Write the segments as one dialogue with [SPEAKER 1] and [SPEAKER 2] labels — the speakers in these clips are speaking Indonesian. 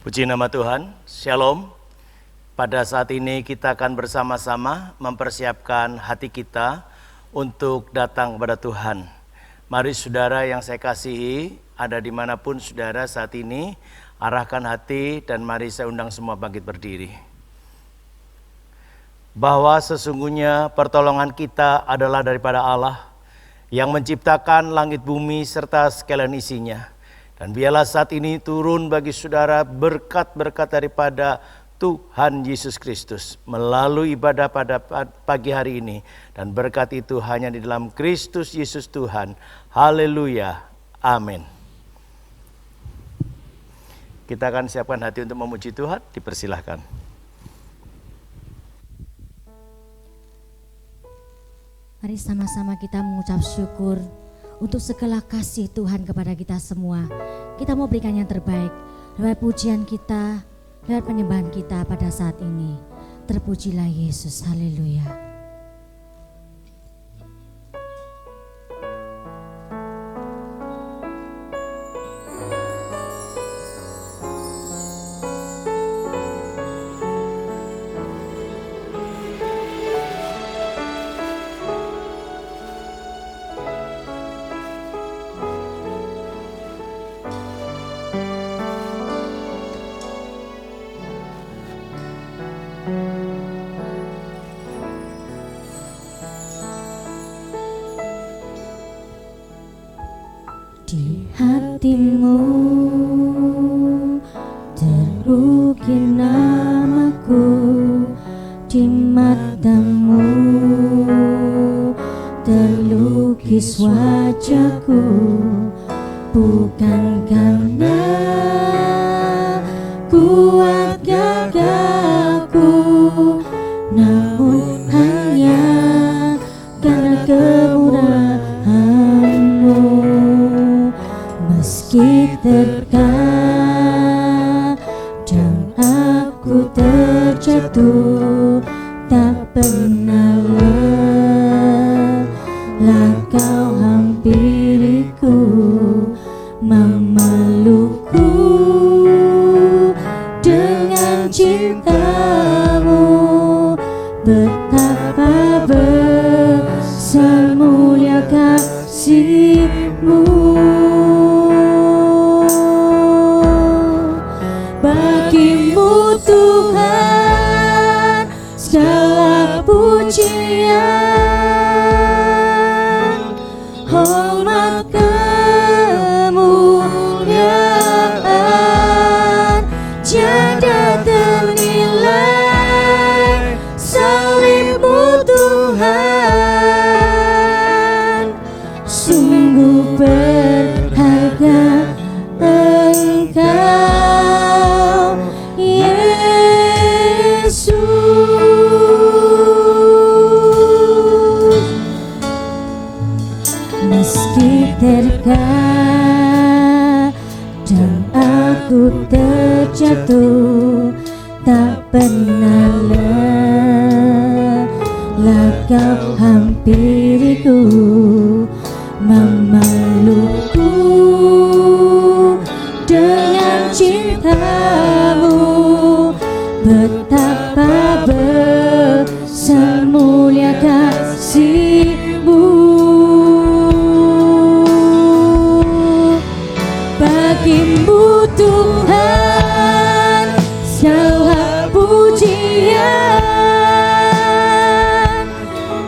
[SPEAKER 1] Puji nama Tuhan, Shalom. Pada saat ini kita akan bersama-sama mempersiapkan hati kita untuk datang kepada Tuhan. Mari saudara yang saya kasihi, ada dimanapun saudara saat ini, arahkan hati dan mari saya undang semua bangkit berdiri. Bahwa sesungguhnya pertolongan kita adalah daripada Allah yang menciptakan langit bumi serta sekalian isinya. Dan biarlah saat ini turun bagi saudara berkat-berkat daripada Tuhan Yesus Kristus melalui ibadah pada pagi hari ini. Dan berkat itu hanya di dalam Kristus Yesus Tuhan. Haleluya. Amin. Kita akan siapkan hati untuk memuji Tuhan. Dipersilahkan.
[SPEAKER 2] Mari sama-sama kita mengucap syukur untuk segala kasih Tuhan kepada kita semua. Kita mau berikan yang terbaik lewat pujian kita, lewat penyembahan kita pada saat ini. Terpujilah Yesus, haleluya. Di hatimu terukir namaku, di matamu terlukis wajahku, bukan karena kuat gagahku, namun hanya karena kemurahan-Mu. Meski terkadang aku terjatuh, tak pernah lelah Kau hampiriku, memelukku dengan cinta-Mu. Betapa besar mulia kasih-Mu. Bagimu Tuhan segala pujian, hormat kemuliaan, tiada ternilai salib-Mu Tuhan. Sungguh berharga Engkau Yesus. Meski terkadang aku terjatuh, tak pernah lelah Kau hampiriku, memelukku dengan cinta-Mu. Betapa besar mulia kasih-Mu. Bagimu Tuhan segala pujian,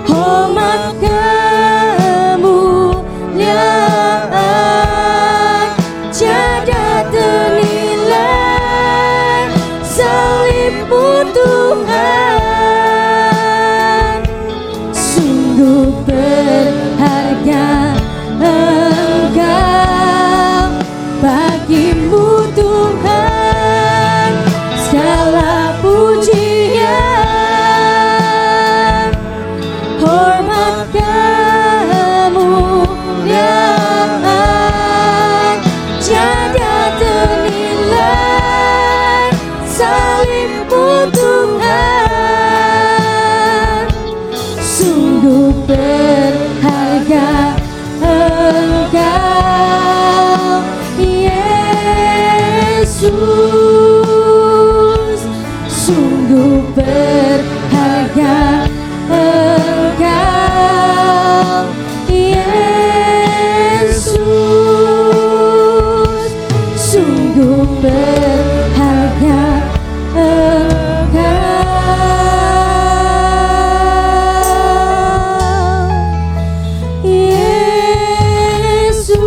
[SPEAKER 2] hormat kemuliaan, tiada ternilai salib-Mu Tuhan. Sungguh berharga Engkau. Bagimu Tuhan segala pujian, hormat kemuliaan, tiada ternilai salib-Mu Tuhan. Sungguh berharga Engkau Yesus. berharga Engkau, Yesus, sungguh berharga Engkau, Yesus,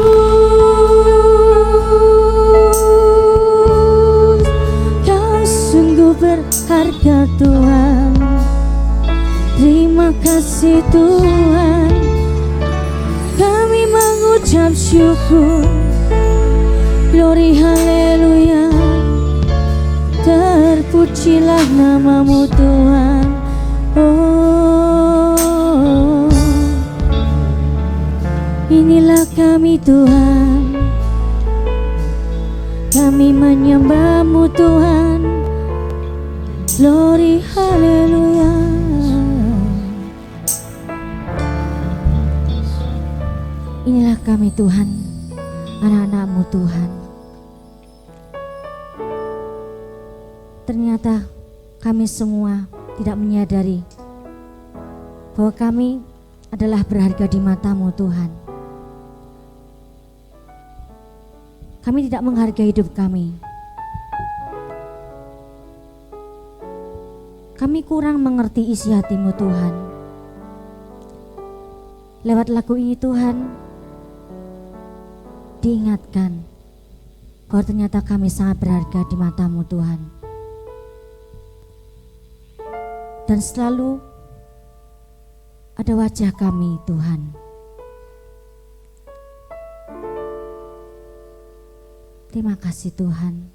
[SPEAKER 2] Kau sungguh berharga Tuhan. Terima kasih Tuhan, kami mengucap syukur. Glory haleluya, terpujilah namamu Tuhan. Oh, inilah kami Tuhan, kami menyembahmu Tuhan. Glory haleluya. Inilah kami Tuhan, anak-anak-Mu Tuhan. Ternyata kami semua tidak menyadari bahwa kami adalah berharga di mata-Mu Tuhan. Kami tidak menghargai hidup kami. Kami kurang mengerti isi hati-Mu Tuhan. Lewat lagu ini Tuhan, diingatkan bahwa ternyata kami sangat berharga di mata-Mu Tuhan. Dan selalu ada wajah kami Tuhan. Terima kasih Tuhan.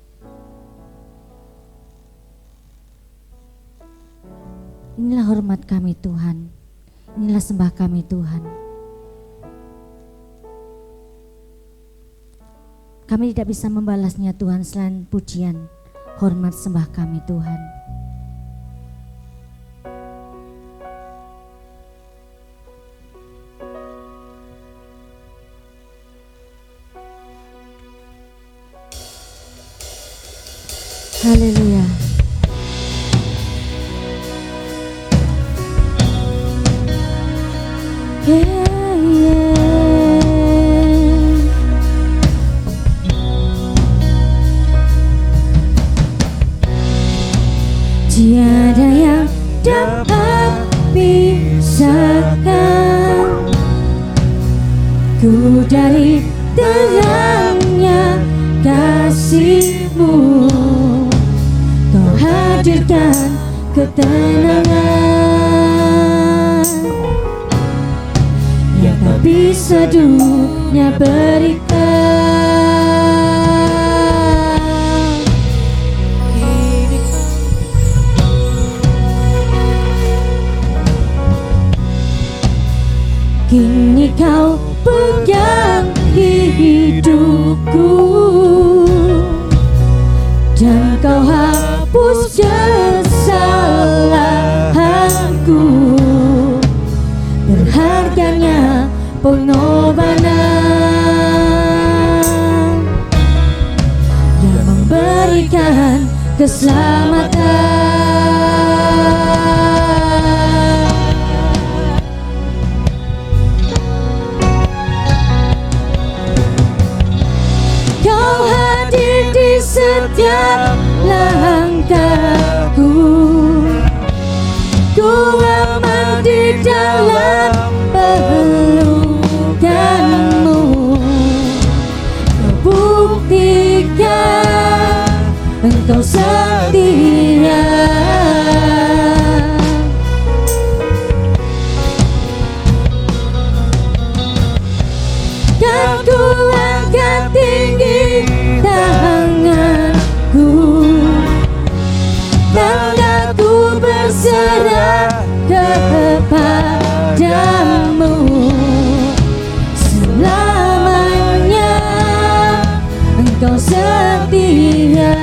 [SPEAKER 2] Inilah hormat kami Tuhan. Inilah sembah kami Tuhan. Kami tidak bisa membalasnya Tuhan selain pujian, hormat, sembah kami Tuhan. Haleluya. Tiada yang dapat pisahkan ku dari terangnya kasih-Mu. Kau hadirkan ketenangan yang tak bisa dunia berikan. Kini Kau pegang hidupku dan Kau hapus kesalahanku. Berharganya pengorbanan yang memberikan keselamatan. Kau hadir di setiap langkahku, ku aman di dalam pelukan-Mu. Kau buktikan Engkau setia. Kan ku angkat tinggi tanganku, dan aku berserah kepadamu. Selamanya Engkau setia.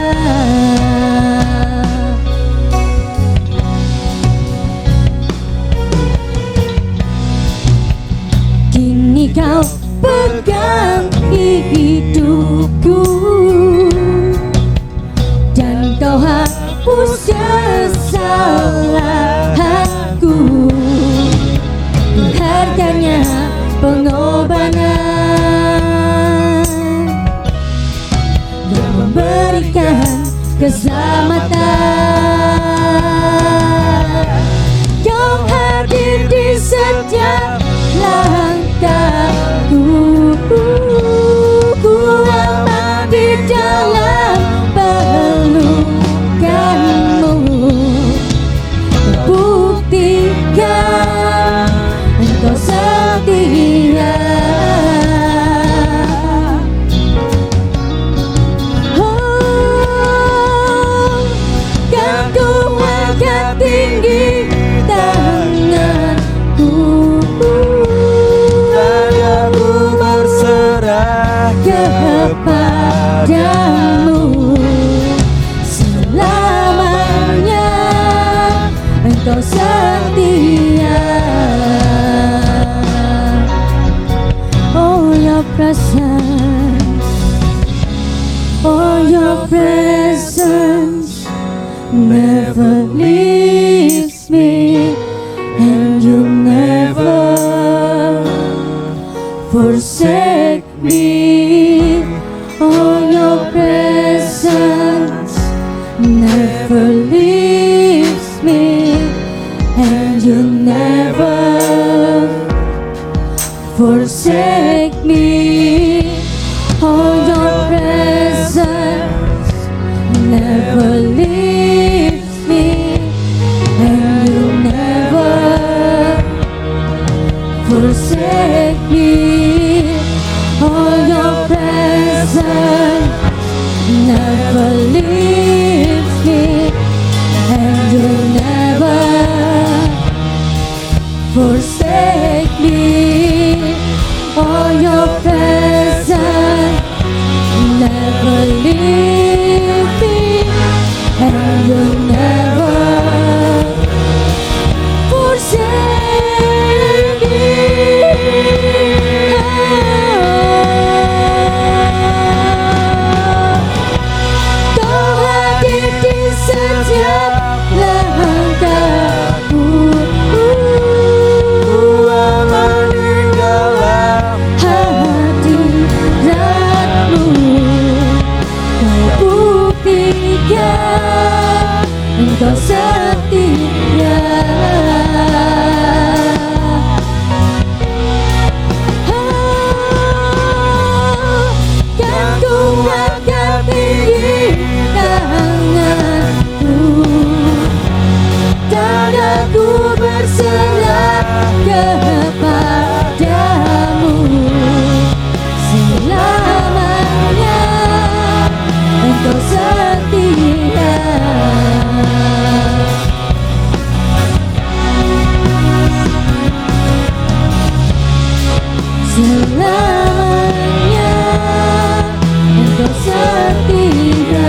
[SPEAKER 2] Kini Kau pegang hidupku dan Kau hapus kesalahanku. kesalahanku, berharganya pengorbanan yang memberikan keselamatan. Kau hadir di setiap langkahku, ku aman di dalam pelukanmu, buktikan Engkau setia. Oh, kan ku angkat tinggi tanganku,
[SPEAKER 3] dan aku berserah
[SPEAKER 2] kepadamu. Selamanya Engkau setia. Oh, your presence, oh, your presence never leaves me, and you never forsake me. Oh, your presence never leaves me, and you never forsake me. Oh, your presence never leaves me, and you never forsake me. Oh, your presence never leaves me, and you never forsake me. Oh, your presence never leaves me, and you never forsake me. Kau hadir di setiap langkahku,
[SPEAKER 3] aman di dalam
[SPEAKER 2] hadiratmu. Kau buktikan Engkau setia. Kan ku angkat tinggi tanganku, dan aku berserah kepadamu. Selamanya Engkau setia. Selamanya Engkau setia.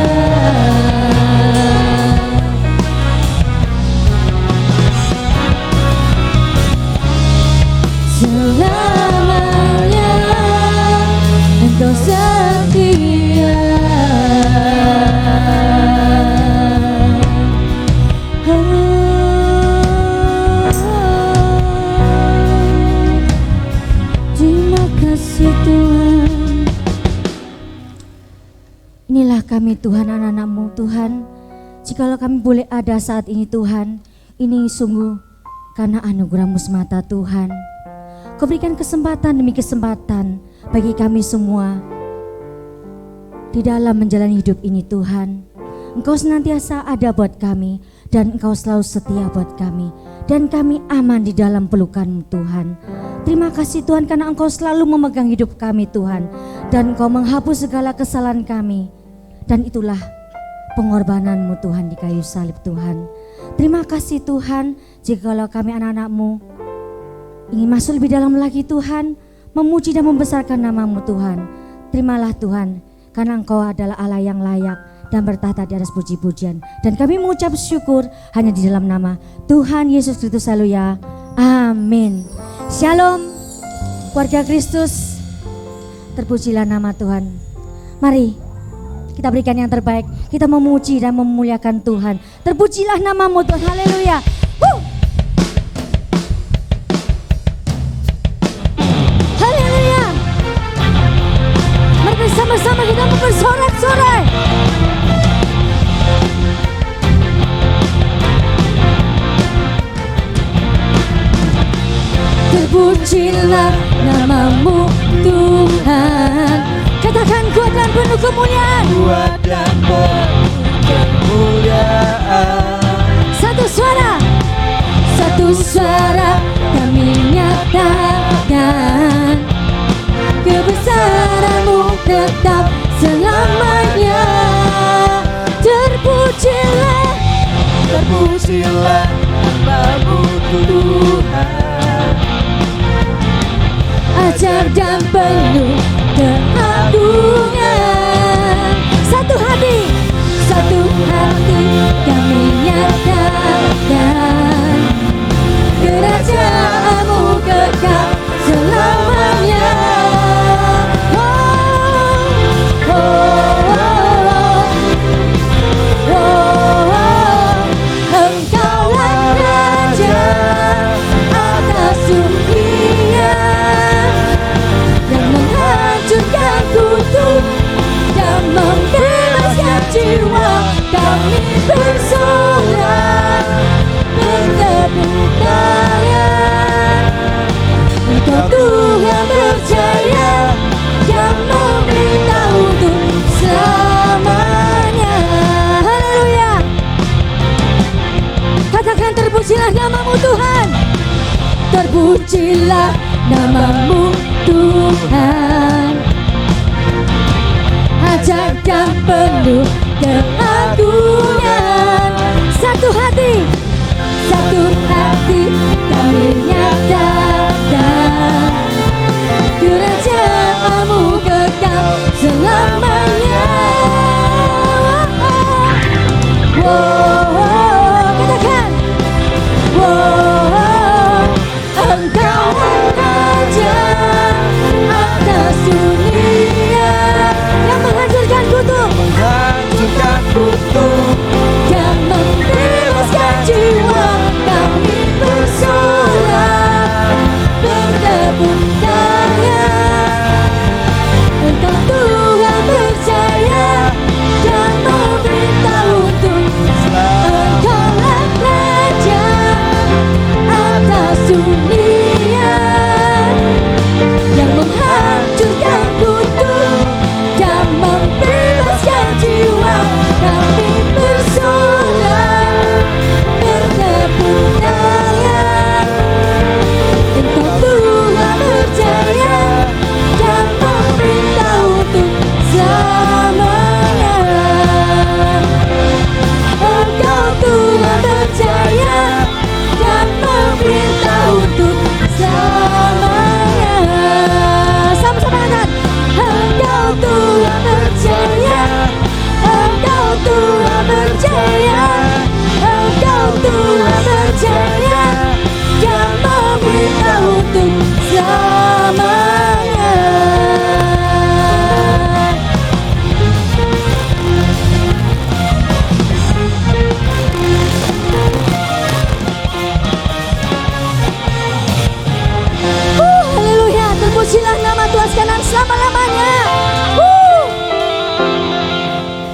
[SPEAKER 2] Selamanya Engkau setia. Terima kasih Tuhan. Inilah kami Tuhan, anak-anak-Mu Tuhan. Jikalau kami boleh ada saat ini Tuhan, ini sungguh karena anugerah-Mu semata Tuhan. Kau berikan kesempatan demi kesempatan bagi kami semua di dalam menjalani hidup ini Tuhan. Engkau senantiasa ada buat kami, dan Engkau selalu setia buat kami, dan kami aman di dalam pelukan-Mu Tuhan. Terima kasih Tuhan karena Engkau selalu memegang hidup kami Tuhan, dan Engkau menghapus segala kesalahan kami, dan itulah pengorbanan-Mu Tuhan di kayu salib Tuhan. Terima kasih Tuhan, jikalau kami anak-anak-Mu ingin masuk lebih dalam lagi Tuhan, memuji dan membesarkan nama-Mu Tuhan. Terimalah Tuhan, karena Engkau adalah Allah yang layak dan bertahta di atas puji-pujian. Dan kami mengucap syukur hanya di dalam nama Tuhan Yesus Kristus. Haleluya. Amin. Shalom keluarga Kristus. Terpujilah nama Tuhan. Mari kita berikan yang terbaik. Kita memuji dan memuliakan Tuhan. Terpujilah namamu Tuhan. Haleluya. Haleluya. Mari bersama-sama kita bersorak-sorai. Terpujilah namamu Tuhan. Katakan kuat dan penuh kemuliaan.
[SPEAKER 3] Kuat dan penuh kemuliaan.
[SPEAKER 2] Satu suara kami nyatakan kebesaranmu tetap selamanya. Terpujilah
[SPEAKER 3] namamu Tuhan.
[SPEAKER 2] ajar dan penuh keagungan. Satu hati kami nyatakan kerajaanmu kekal selamanya. Oh, oh, oh, oh, oh. Engkaulah Raja atas dunia yang menghancurkan kutuk dan membebaskan jiwa. Kami bersorak bertepuk tangan. Engkau Tuhan berjaya yang memerintah untuk selamanya. Haleluya. Katakan terpujilah namamu Tuhan. Terpujilah namamu Tuhan. Ajar dan penuh keagungan. Satu hati kami nyatakan kerajaanmu kekal selamanya. Oh, oh, oh. Katakan oh, engkau Raja atas dunia yang menghancurkan kutuk dan membebaskan jiwa. Kami bersorak bertepuk tangan. Engkau Tuhan berjaya dan memerintah untuk Engkaulah Raja atas dunia yang menghancurkan kutuk dan membebaskan jiwa. Kami bersorak bertepuk tangan. Engkau Tuhan berjaya dan memerintah untuk selamanya. Engkau Tuhan berjaya dan memerintah untuk selamanya. Sama-sama katakan, Engkau Tuhan berjaya, Engkau Tuhan berjaya, Engkau Tuhan berjaya dan memerintah untuk selamanya. Haleluya, terpujilah nama Tuhan sekalian selama-lamanya.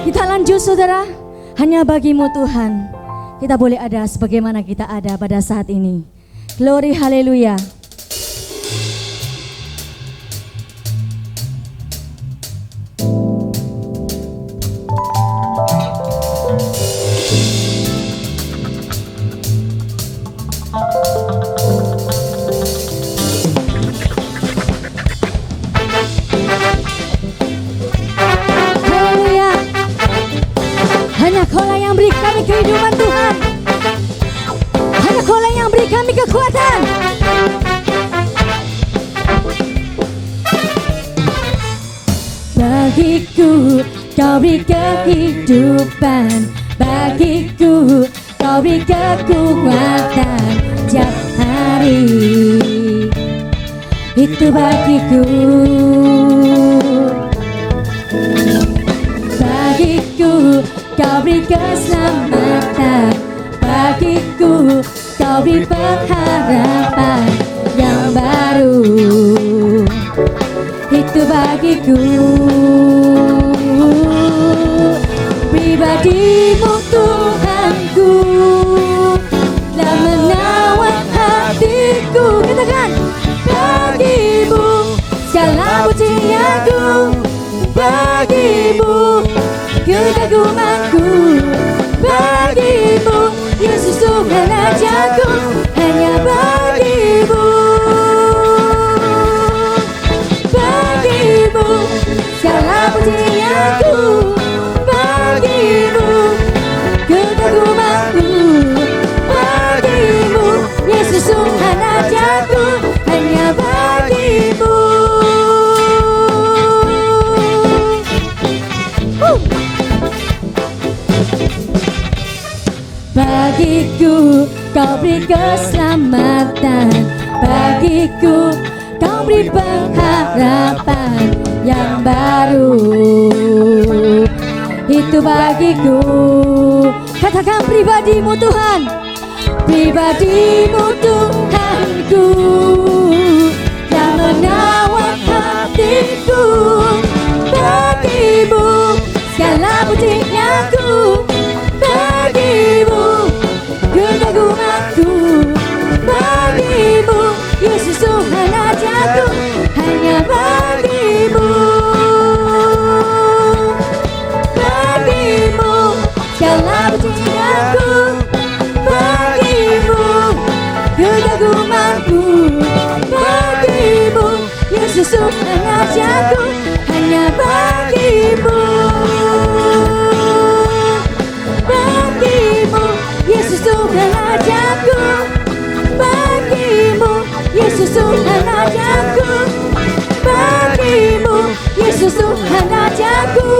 [SPEAKER 2] Kita lanjut saudara, hanya bagimu Tuhan kita boleh ada sebagaimana kita ada pada saat ini. Glory haleluya. Haleluya. Hanya Kaulah yang beri kami kehidupan Tuhan. Hanya Kaulah yang beri kami kekuatan. Bagiku Kau beri kehidupan, bagiku Kau beri kekuatan tiap hari. Itu bagiku. Bagiku Kau beri keselamatan, bagiku, kau beri pengharapan yang baru. Itu bagiku. Pribadimu Tuhanku, telah menawan hatiku. Katakan, bagimu segala pujianku, bagimu kekagumanku, bagimu Yesus Tuhan Rajaku, hanya bagimu, bagimu segala pujianku, bagimu kekagumanku, bagimu Yesus Tuhan Rajaku, hanya bagimu. Bagiku kau beri keselamatan, bagiku kau beri pengharapan yang baru. Itu bagiku. Katakan, pribadimu Tuhan, pribadimu Tuhanku, yang menawan hatiku, bagimu segala pujianku, bagimu kekagumanku, bagimu Yesus Tuhan Rajaku, hanya bagimu, bagimu segala pujianku, bagimu kekagumanku, bagimu Yesus Tuhan Rajaku, hanya bagimu, bagimu Yesus Tuhan Rajaku, bagimu Yesus Tuhan Rajaku, bagimu Yesus Tuhan Rajaku,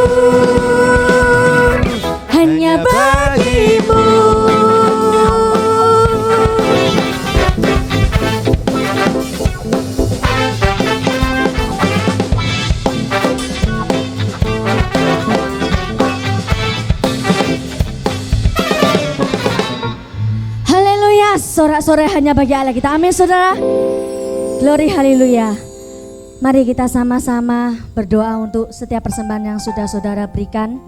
[SPEAKER 2] hanya bagimu. Sorak-sorai hanya bagi Allah kita. Amin saudara. Glory haleluya. Mari kita sama-sama berdoa untuk setiap persembahan yang sudah saudara berikan.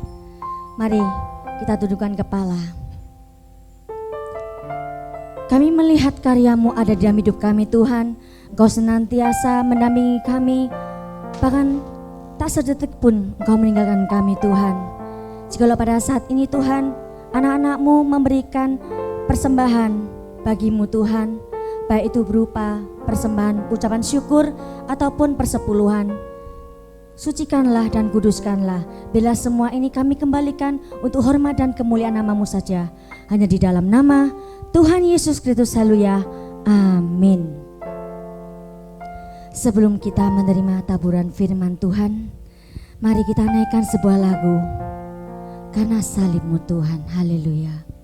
[SPEAKER 2] Mari kita tundukkan kepala. Kami melihat karya-Mu ada di dalam hidup kami Tuhan. Engkau senantiasa mendampingi kami. Bahkan tak sedetik pun Engkau meninggalkan kami Tuhan. Jikalau pada saat ini Tuhan, anak-anak-Mu memberikan persembahan bagi-Mu Tuhan, baik itu berupa persembahan ucapan syukur ataupun persepuluhan, sucikanlah dan kuduskanlah. Bila semua ini kami kembalikan untuk hormat dan kemuliaan nama-Mu saja, hanya di dalam nama Tuhan Yesus Kristus, haleluya, amin. Sebelum kita menerima taburan firman Tuhan, mari kita naikkan sebuah lagu, Karena Salib-Mu Tuhan, haleluya.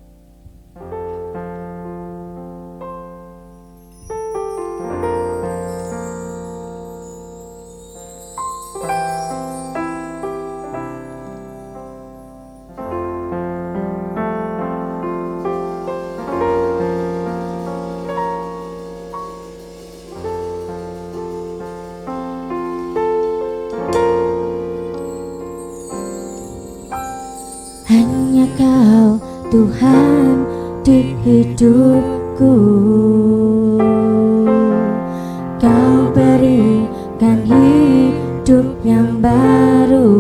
[SPEAKER 2] Hanya Kau Tuhan di hidupku, Kau berikan hidup yang baru.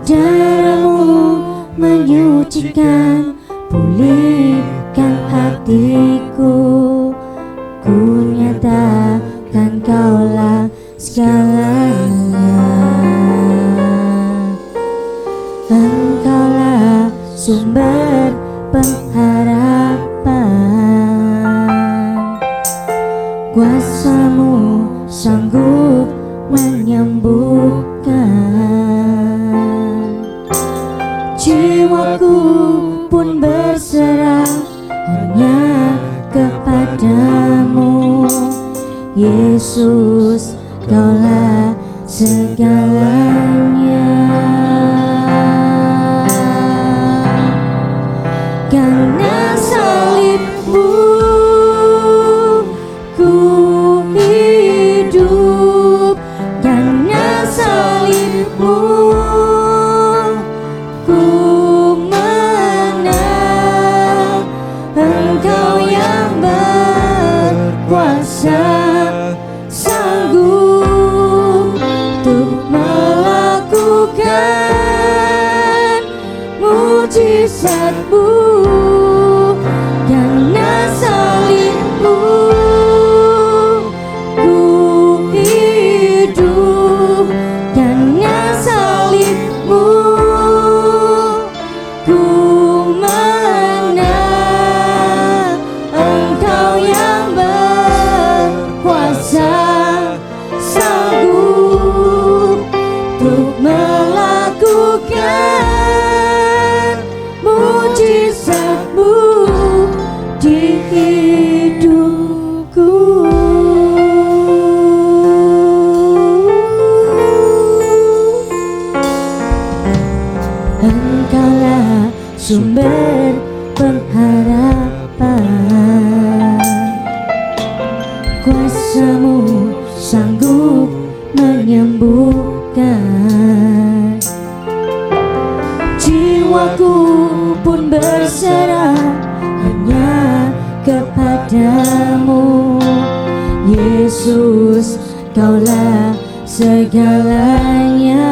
[SPEAKER 2] Darah-Mu menyucikan, pulihkan hatiku. Ku nyatakan Kaulah segalanya. Engkaulah sumber pengharapan, kuasa-Mu sanggup menyembuhkan. Jiwaku pun berserah hanya kepadamu, Yesus, Kaulah segalanya. berkuasa, sanggup untuk melakukan mujizat-Mu, karena salib-Mu ku hidup, karena salib-Mu ku menang. Engkau yang berkuasa, sanggup untuk melakukan mujizat-Mu di hidupku. Engkaulah sumber pengharapan, kuasa-Mu sanggup menyembuhkan. Jiwaku pun berserah hanya kepadamu, Yesus, Kaulah segalanya.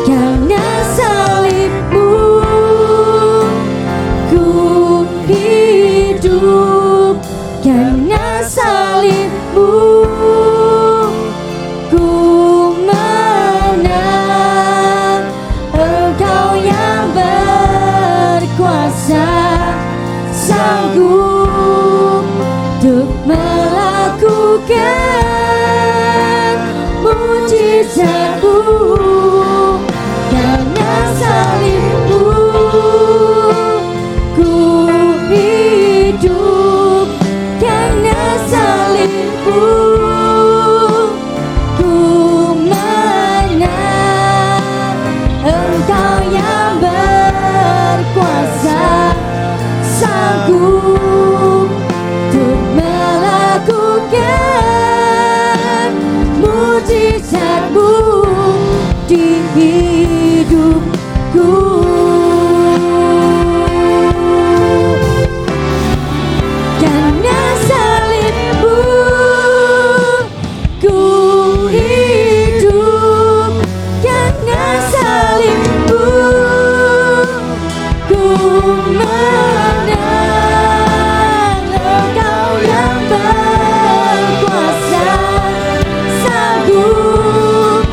[SPEAKER 2] Karena salib-Mu ku hidup, karena salib-Mu ku menang. Engkau yang berkuasa, sanggup untuk melakukan mujizat-Mu, karena salib-Mu ku hidup, karena salib-Mu ku menang. Engkau yang berkuasa, sanggup untuk melakukan mujizat-Mu di hidupku. Karena salib-Mu ku hidup, karena salib-Mu ku menang. Engkau yang berkuasa, sanggup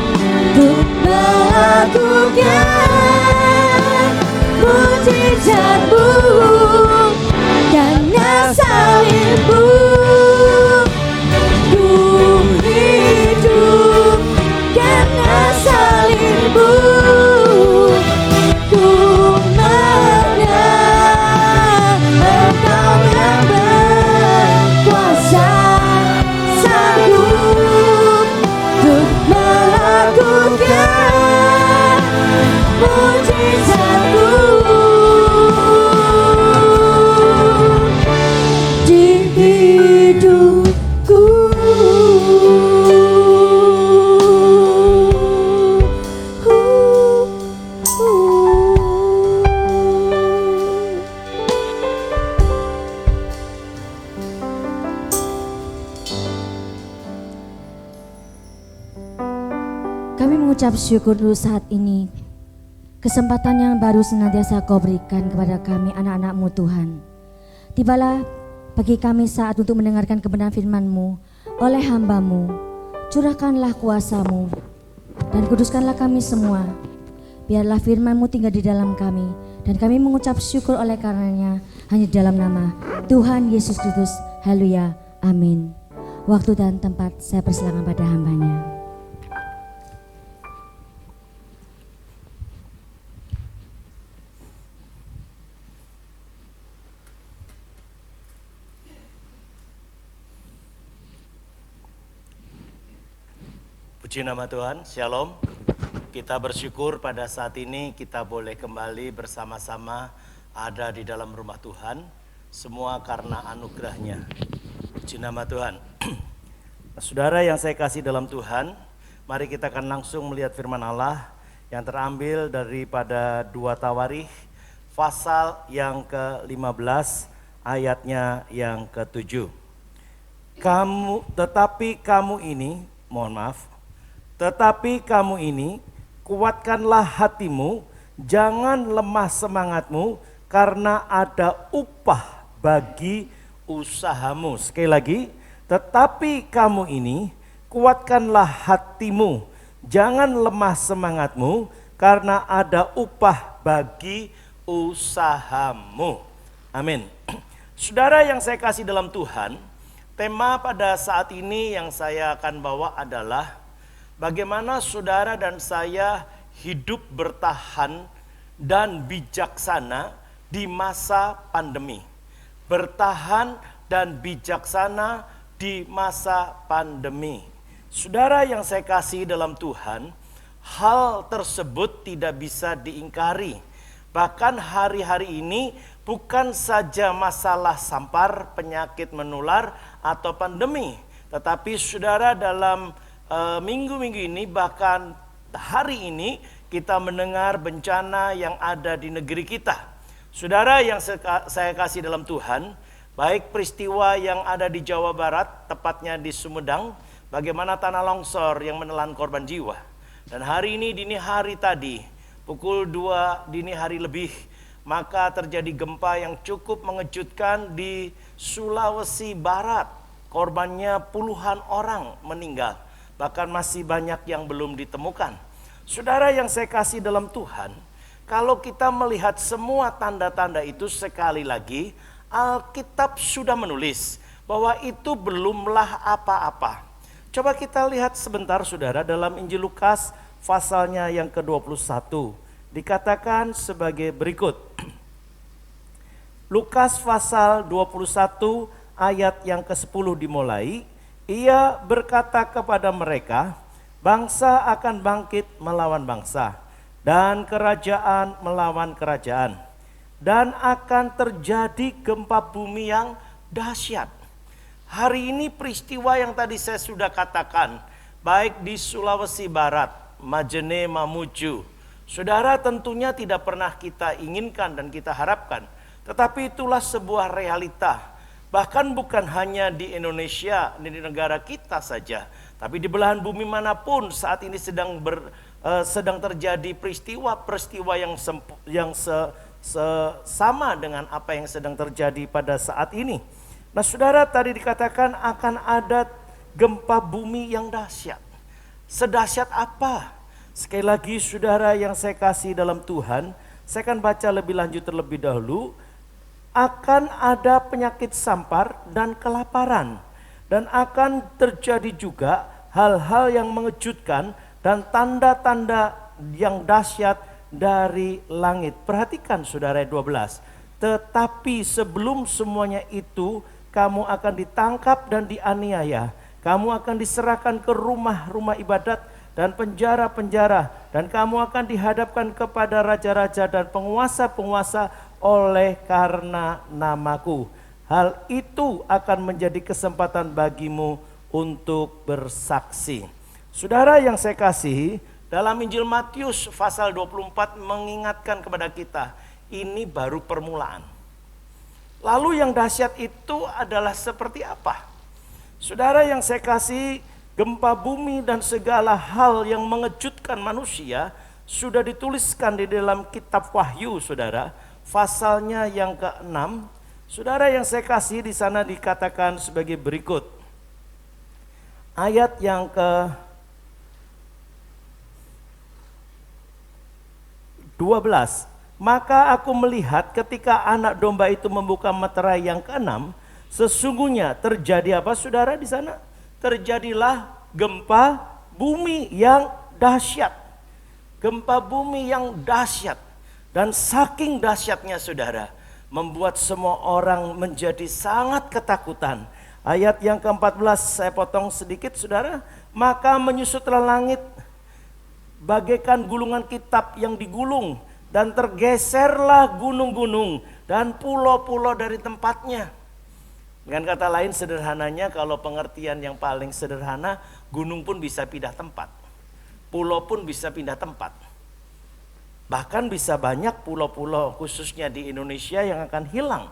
[SPEAKER 2] untuk melakukan mujizat-Mu, karena salib-Mu ku hidup, karena salib-Mu ku menang. Engkau yang berkuasa, sanggup untuk melakukan mujizat-Mu di hidupku. Kami mengucap syukur dulu saat ini, kesempatan yang baru senantiasa Kau berikan kepada kami anak-anak-Mu Tuhan. Tibalah bagi kami saat untuk mendengarkan kebenaran firman-Mu oleh hamba-Mu. Curahkanlah kuasa-Mu dan kuduskanlah kami semua. Biarlah firman-Mu tinggal di dalam kami, dan kami mengucap syukur oleh karenanya hanya di dalam nama Tuhan Yesus Kristus. Haleluya, amin. Waktu dan tempat saya persilakan pada hambanya.
[SPEAKER 1] Puji nama Tuhan, Shalom. Kita bersyukur pada saat ini kita boleh kembali bersama-sama ada di dalam rumah Tuhan. Semua karena anugerah-Nya. Puji nama Tuhan. Saudara yang saya kasih dalam Tuhan, mari kita akan langsung melihat firman Allah yang terambil daripada 2 Tawarikh pasal yang ke-15 ayatnya yang ke-7. Tetapi kamu ini, kuatkanlah hatimu, jangan lemah semangatmu, karena ada upah bagi usahamu. Sekali lagi, tetapi kamu ini, kuatkanlah hatimu, jangan lemah semangatmu, karena ada upah bagi usahamu. Amin. Saudara yang saya kasih dalam Tuhan, tema pada saat ini yang saya akan bawa adalah bagaimana saudara dan saya hidup bertahan dan bijaksana di masa pandemi. Bertahan dan bijaksana di masa pandemi. Saudara yang saya kasih dalam Tuhan, hal tersebut tidak bisa diingkari. Bahkan hari-hari ini bukan saja masalah sampar, penyakit menular, atau pandemi. Tetapi saudara dalam minggu-minggu ini, bahkan hari ini, kita mendengar bencana yang ada di negeri kita. Saudara yang saya kasih dalam Tuhan, baik peristiwa yang ada di Jawa Barat, tepatnya di Sumedang, bagaimana tanah longsor yang menelan korban jiwa. Dan hari ini dini hari tadi, pukul 2 dini hari lebih, maka terjadi gempa yang cukup mengejutkan di Sulawesi Barat. Korbannya puluhan orang meninggal, bahkan masih banyak yang belum ditemukan. Saudara yang saya kasih dalam Tuhan, kalau kita melihat semua tanda-tanda itu, sekali lagi Alkitab sudah menulis bahwa itu belumlah apa-apa. Coba kita lihat sebentar saudara dalam Injil Lukas pasalnya yang ke-21. Dikatakan sebagai berikut. Lukas pasal 21 ayat yang ke-10 dimulai. Ia berkata kepada mereka, bangsa akan bangkit melawan bangsa, dan kerajaan melawan kerajaan. Dan akan terjadi gempa bumi yang dahsyat. Hari ini peristiwa yang tadi saya sudah katakan, baik di Sulawesi Barat, Majene, Mamuju. Saudara, tentunya tidak pernah kita inginkan dan kita harapkan. Tetapi itulah sebuah realita. Bahkan bukan hanya di Indonesia, di negara kita saja. Tapi di belahan bumi manapun saat ini sedang terjadi peristiwa yang sama dengan apa yang sedang terjadi pada saat ini. Nah saudara, tadi dikatakan akan ada gempa bumi yang dahsyat. Sedahsyat apa? Sekali lagi saudara yang saya kasih dalam Tuhan, saya akan baca lebih lanjut terlebih dahulu. Akan ada penyakit sampar dan kelaparan. Dan akan terjadi juga hal-hal yang mengejutkan dan tanda-tanda yang dahsyat dari langit. Perhatikan saudara 12. Tetapi sebelum semuanya itu, kamu akan ditangkap dan dianiaya. Kamu akan diserahkan ke rumah-rumah ibadat dan penjara-penjara. Dan kamu akan dihadapkan kepada raja-raja dan penguasa-penguasa oleh karena namaku. Hal itu akan menjadi kesempatan bagimu untuk bersaksi. Saudara yang saya kasihi, dalam Injil Matius pasal 24 mengingatkan kepada kita, ini baru permulaan. Lalu yang dahsyat itu adalah seperti apa? Saudara yang saya kasih, gempa bumi dan segala hal yang mengejutkan manusia sudah dituliskan di dalam kitab Wahyu, saudara. Pasalnya yang ke-6. Saudara yang saya kasih, di sana dikatakan sebagai berikut. Ayat yang ke-12. Maka aku melihat ketika anak domba itu membuka meterai yang ke-6, sesungguhnya terjadi apa saudara di sana? Terjadilah gempa bumi yang dahsyat. Gempa bumi yang dahsyat. Dan saking dahsyatnya saudara, membuat semua orang menjadi sangat ketakutan. Ayat yang ke-14 saya potong sedikit saudara. Maka menyusutlah langit bagaikan gulungan kitab yang digulung, dan tergeserlah gunung-gunung dan pulau-pulau dari tempatnya. Dengan kata lain sederhananya, kalau pengertian yang paling sederhana, gunung pun bisa pindah tempat. Pulau pun bisa pindah tempat. Bahkan bisa banyak pulau-pulau khususnya di Indonesia yang akan hilang.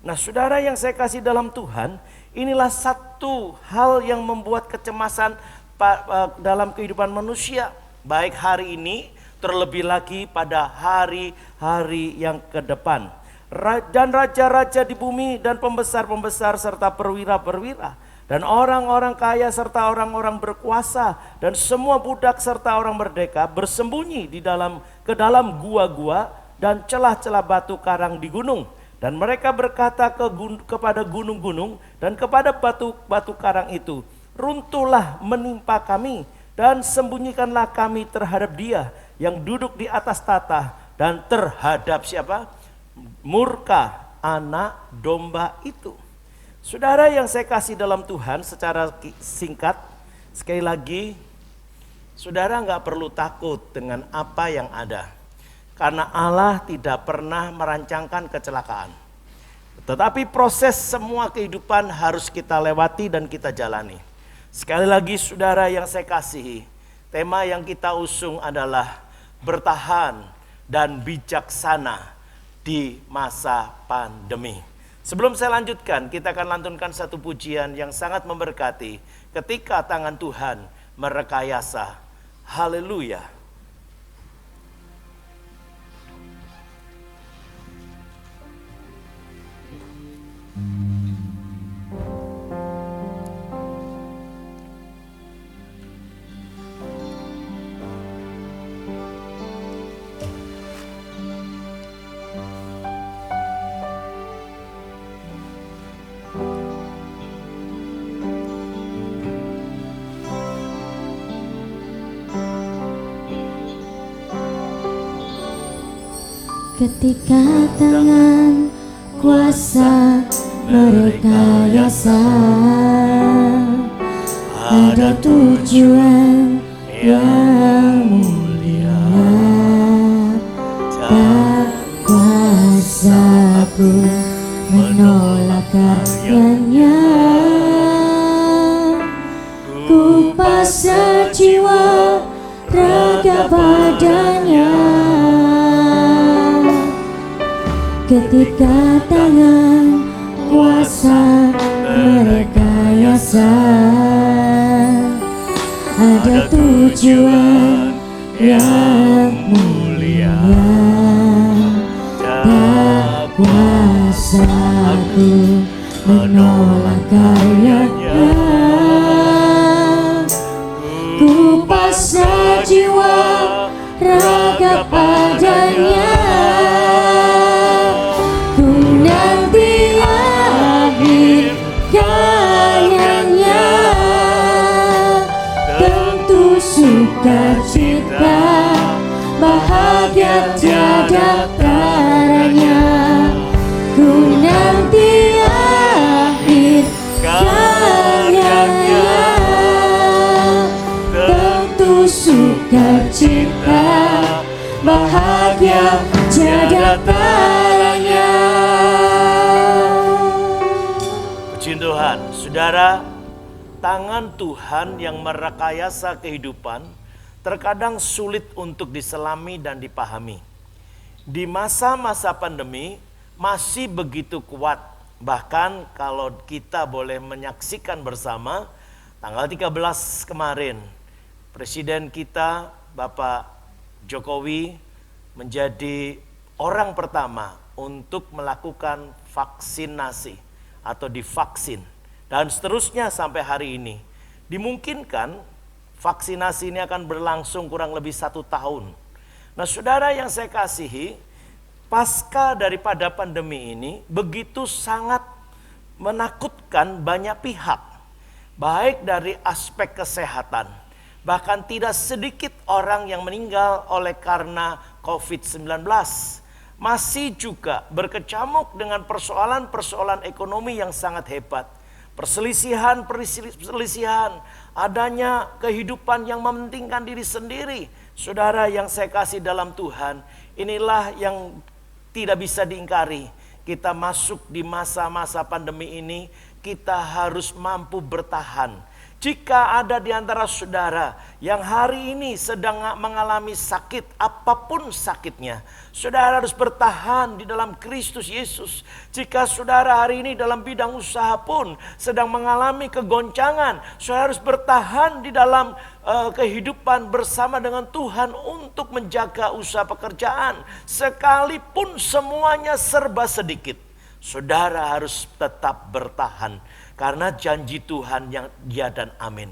[SPEAKER 1] Nah, saudara yang saya kasih dalam Tuhan, inilah satu hal yang membuat kecemasan dalam kehidupan manusia. Baik hari ini, terlebih lagi pada hari-hari yang ke depan. Dan raja-raja di bumi dan pembesar-pembesar serta perwira-perwira dan orang-orang kaya serta orang-orang berkuasa dan semua budak serta orang merdeka bersembunyi ke dalam gua-gua dan celah-celah batu karang di gunung. Dan mereka berkata kepada gunung-gunung dan kepada batu-batu karang itu, runtuhlah menimpa kami dan sembunyikanlah kami terhadap Dia yang duduk di atas tahta dan terhadap siapa? Murka anak domba itu. Saudara yang saya kasih dalam Tuhan, secara singkat, sekali lagi, saudara nggak perlu takut dengan apa yang ada. Karena Allah tidak pernah merancangkan kecelakaan. Tetapi proses semua kehidupan harus kita lewati dan kita jalani. Sekali lagi saudara yang saya kasihi, tema yang kita usung adalah bertahan dan bijaksana di masa pandemi. Sebelum saya lanjutkan, kita akan lantunkan satu pujian yang sangat memberkati ketika tangan Tuhan merekayasa. Haleluya.
[SPEAKER 2] Ketika tangan kuasa merekayasa, ada tujuan yang mulia. Tak kuasa pun menolak karyanya. Ku pasrah jiwa, raga, badannya. Ketika tangan kuasa merekayasa, ada tujuan yang mulia. Tak kuasa aku menolak karyanya. Ku pasrah jiwa, raga, padanya. Nanti akhir karyanya, tentu sukacita, bahagia tiada taranya. Ku nanti akhir karyanya, tentu sukacita, bahagia tiada taranya.
[SPEAKER 1] Puji Tuhan, saudara, tangan Tuhan yang merekayasa kehidupan terkadang sulit untuk diselami dan dipahami. Di masa-masa pandemi masih begitu kuat. Bahkan kalau kita boleh menyaksikan bersama, tanggal 13 kemarin, Presiden kita Bapak Jokowi menjadi orang pertama untuk melakukan vaksinasi atau divaksin, dan seterusnya sampai hari ini. Dimungkinkan vaksinasi ini akan berlangsung kurang lebih 1 tahun. Nah saudara yang saya kasihi, pasca daripada pandemi ini begitu sangat menakutkan banyak pihak. Baik dari aspek kesehatan, bahkan tidak sedikit orang yang meninggal oleh karena COVID-19. Masih juga berkecamuk dengan persoalan-persoalan ekonomi yang sangat hebat. Perselisihan, adanya kehidupan yang mementingkan diri sendiri. Saudara yang saya kasih dalam Tuhan, inilah yang tidak bisa diingkari. Kita masuk di masa-masa pandemi ini, kita harus mampu bertahan. Jika ada di antara saudara yang hari ini sedang mengalami sakit, apapun sakitnya, saudara harus bertahan di dalam Kristus Yesus. Jika saudara hari ini dalam bidang usaha pun sedang mengalami kegoncangan, saudara harus bertahan di dalam kehidupan bersama dengan Tuhan untuk menjaga usaha pekerjaan. Sekalipun semuanya serba sedikit, saudara harus tetap bertahan. Karena janji Tuhan yang ya dan amin.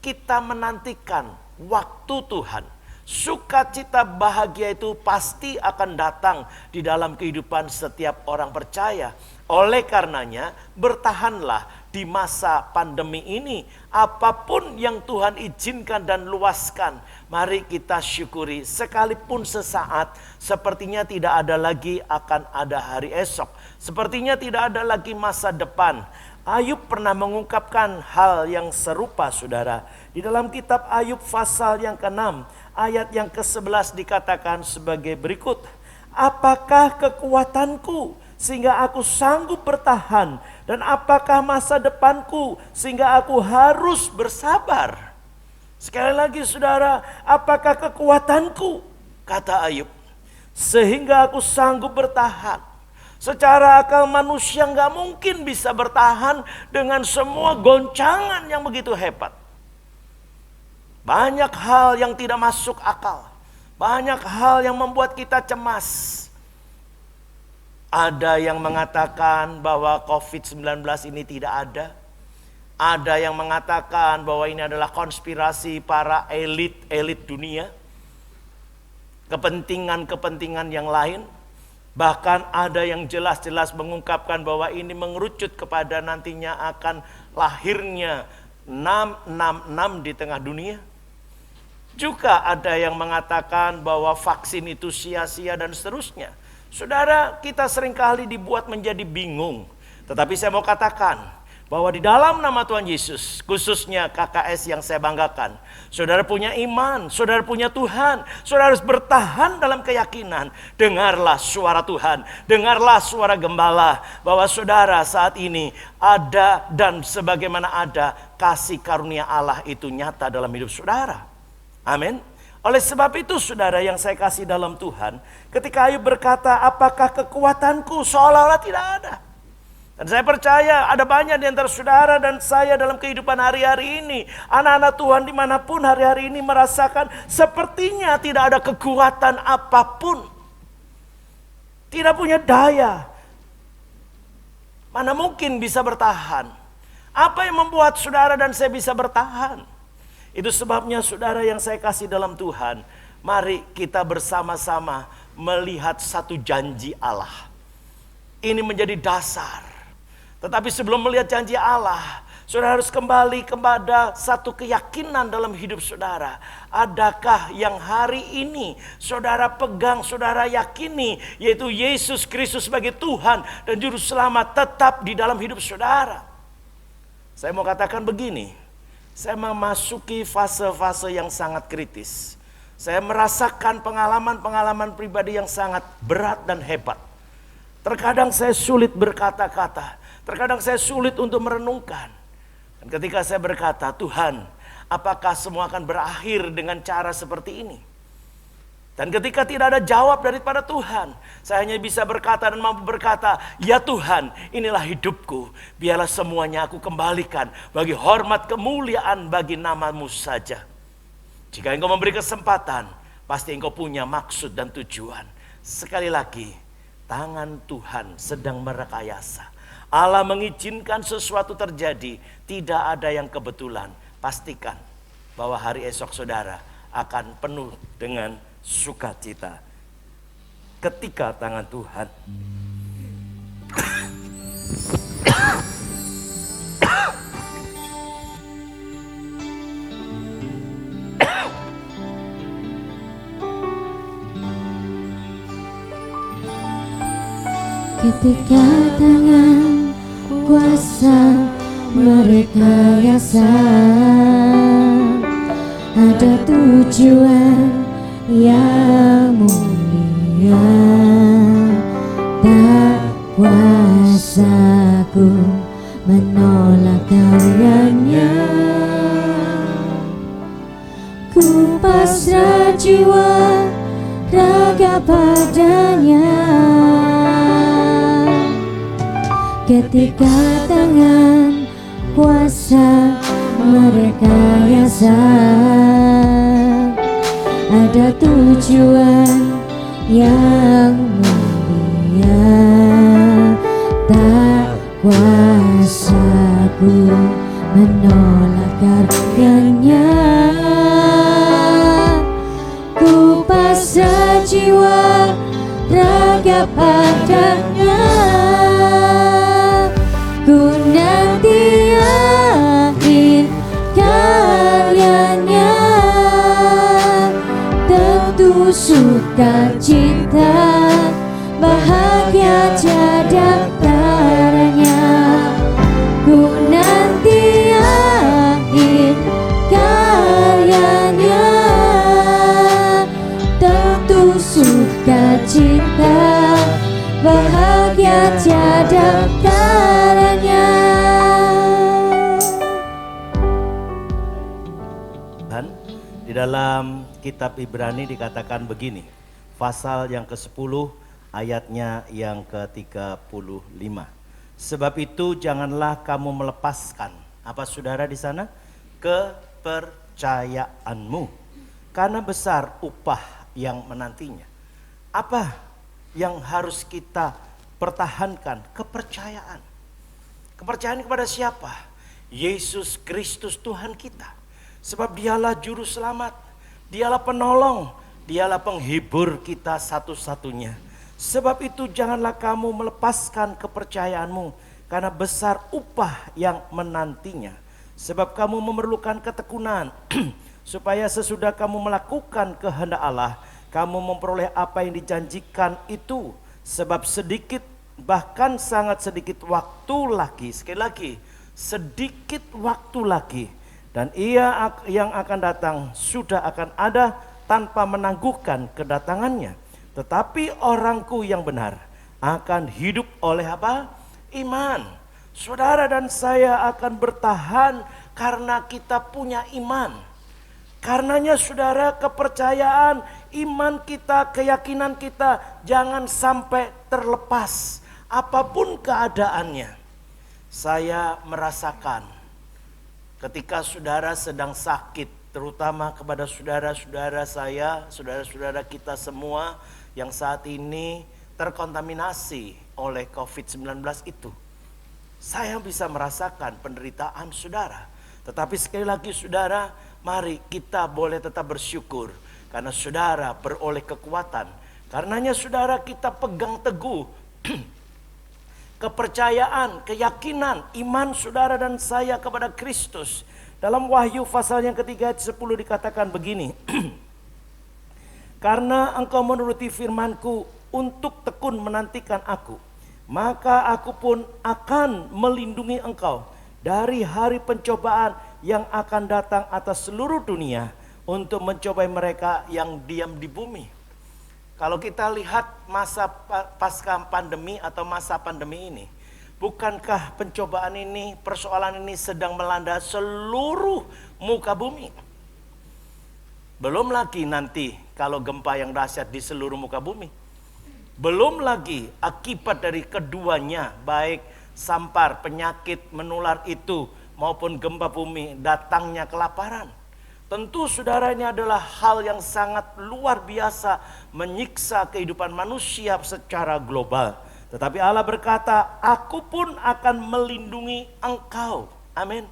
[SPEAKER 1] Kita menantikan waktu Tuhan. Sukacita bahagia itu pasti akan datang di dalam kehidupan setiap orang percaya. Oleh karenanya bertahanlah di masa pandemi ini. Apapun yang Tuhan izinkan dan luaskan, mari kita syukuri. Sekalipun sesaat, sepertinya tidak ada lagi akan ada hari esok. Sepertinya tidak ada lagi masa depan. Ayub pernah mengungkapkan hal yang serupa, saudara. Di dalam kitab Ayub pasal yang ke-6, ayat yang ke-11 dikatakan sebagai berikut. Apakah kekuatanku sehingga aku sanggup bertahan? Dan apakah masa depanku sehingga aku harus bersabar? Sekali lagi saudara, apakah kekuatanku? Kata Ayub, sehingga aku sanggup bertahan. Secara akal manusia nggak mungkin bisa bertahan dengan semua goncangan yang begitu hebat. Banyak hal yang tidak masuk akal. Banyak hal yang membuat kita cemas. Ada yang mengatakan bahwa COVID-19 ini tidak ada. Ada yang mengatakan bahwa ini adalah konspirasi para elit dunia. Kepentingan-kepentingan yang lain. Bahkan ada yang jelas-jelas mengungkapkan bahwa ini mengerucut kepada nantinya akan lahirnya 666 di tengah dunia. Juga ada yang mengatakan bahwa vaksin itu sia-sia dan seterusnya. Saudara, kita seringkali dibuat menjadi bingung. Tetapi saya mau katakan bahwa di dalam nama Tuhan Yesus, khususnya KKS yang saya banggakan, saudara punya iman, saudara punya Tuhan, saudara harus bertahan dalam keyakinan. Dengarlah suara Tuhan, dengarlah suara gembala, bahwa saudara saat ini ada dan sebagaimana ada kasih karunia Allah itu nyata dalam hidup saudara. Amin. Oleh sebab itu saudara yang saya kasih dalam Tuhan, ketika Ayub berkata, apakah kekuatanku, seolah-olah tidak ada. Dan saya percaya ada banyak di antara saudara dan saya dalam kehidupan hari-hari ini. Anak-anak Tuhan dimanapun hari-hari ini merasakan sepertinya tidak ada kekuatan apapun. Tidak punya daya. Mana mungkin bisa bertahan? Apa yang membuat saudara dan saya bisa bertahan? Itu sebabnya saudara yang saya kasih dalam Tuhan. Mari kita bersama-sama melihat satu janji Allah. Ini menjadi dasar. Tetapi sebelum melihat janji Allah, saudara harus kembali kepada satu keyakinan dalam hidup saudara. Adakah yang hari ini saudara pegang, saudara yakini, yaitu Yesus Kristus sebagai Tuhan dan Juru Selamat tetap di dalam hidup saudara? Saya mau katakan begini, saya memasuki fase-fase yang sangat kritis. Saya merasakan pengalaman-pengalaman pribadi yang sangat berat dan hebat. Terkadang saya sulit berkata-kata. Terkadang saya sulit untuk merenungkan. Dan ketika saya berkata, Tuhan, apakah semua akan berakhir dengan cara seperti ini? Dan ketika tidak ada jawab daripada Tuhan, saya hanya bisa berkata dan mampu berkata, ya Tuhan, inilah hidupku. Biarlah semuanya aku kembalikan bagi hormat kemuliaan bagi nama-Mu saja. Jika Engkau memberi kesempatan, pasti Engkau punya maksud dan tujuan. Sekali lagi, tangan Tuhan sedang merekayasa. Allah mengizinkan sesuatu terjadi, tidak ada yang kebetulan. Pastikan bahwa hari esok saudara akan penuh dengan sukacita ketika tangan Tuhan
[SPEAKER 2] ketika tangan kuasa merekayasa, ada tujuan yang mulia. Tak kuasaku menolak karyanya. ku pasrah jiwa raga padanya. Ketika tangan kuasa merekayasa, ada tujuan yang mulia, tak kuasaku menolak karyanya. Ku pasrah jiwa raga padanya, ku nantikan karyanya, tentu sukacita bahagia tiada taranya. Ku nantikan karyanya, tentu sukacita bahagia tiada taranya.
[SPEAKER 1] Dan di dalam kitab Ibrani dikatakan begini, pasal yang ke-10 ayatnya yang ke-35. Sebab itu janganlah kamu melepaskan, apa saudara di sana? Kepercayaanmu, karena besar upah yang menantinya. Apa yang harus kita pertahankan? Kepercayaan. Kepercayaan kepada siapa? Yesus Kristus Tuhan kita. Sebab dialah juru selamat, dialah penolong, dialah penghibur kita satu-satunya. Sebab itu janganlah kamu melepaskan kepercayaanmu, karena besar upah yang menantinya. Sebab kamu memerlukan ketekunan, supaya sesudah kamu melakukan kehendak Allah, kamu memperoleh apa yang dijanjikan itu. Sebab sedikit, bahkan sangat sedikit waktu lagi, sekali lagi, sedikit waktu lagi, dan Ia yang akan datang sudah akan ada tanpa menangguhkan kedatangannya. Tetapi orangku yang benar akan hidup oleh apa? Iman. Saudara dan saya akan bertahan karena kita punya iman. Karenanya saudara, kepercayaan, iman kita, keyakinan kita jangan sampai terlepas apapun keadaannya. Saya merasakan ketika saudara sedang sakit, terutama kepada saudara-saudara saya, saudara-saudara kita semua yang saat ini terkontaminasi oleh COVID-19 itu. Saya bisa merasakan penderitaan saudara. Tetapi sekali lagi saudara, mari kita boleh tetap bersyukur karena saudara beroleh kekuatan. Karenanya saudara, kita pegang teguh kepercayaan, keyakinan, iman saudara dan saya kepada Kristus. Dalam Wahyu pasal yang ketiga ayat 10 dikatakan begini. Karena engkau menuruti firmanku untuk tekun menantikan aku, maka aku pun akan melindungi engkau dari hari pencobaan yang akan datang atas seluruh dunia untuk mencobai mereka yang diam di bumi. Kalau kita lihat masa pasca pandemi atau masa pandemi ini, bukankah pencobaan ini, persoalan ini sedang melanda seluruh muka bumi? Belum lagi nanti kalau gempa yang dahsyat di seluruh muka bumi. Belum lagi akibat dari keduanya, baik sampar, penyakit menular itu maupun gempa bumi, datangnya kelaparan. Tentu saudara, ini adalah hal yang sangat luar biasa, menyiksa kehidupan manusia secara global. Tetapi Allah berkata, aku pun akan melindungi engkau. Amin.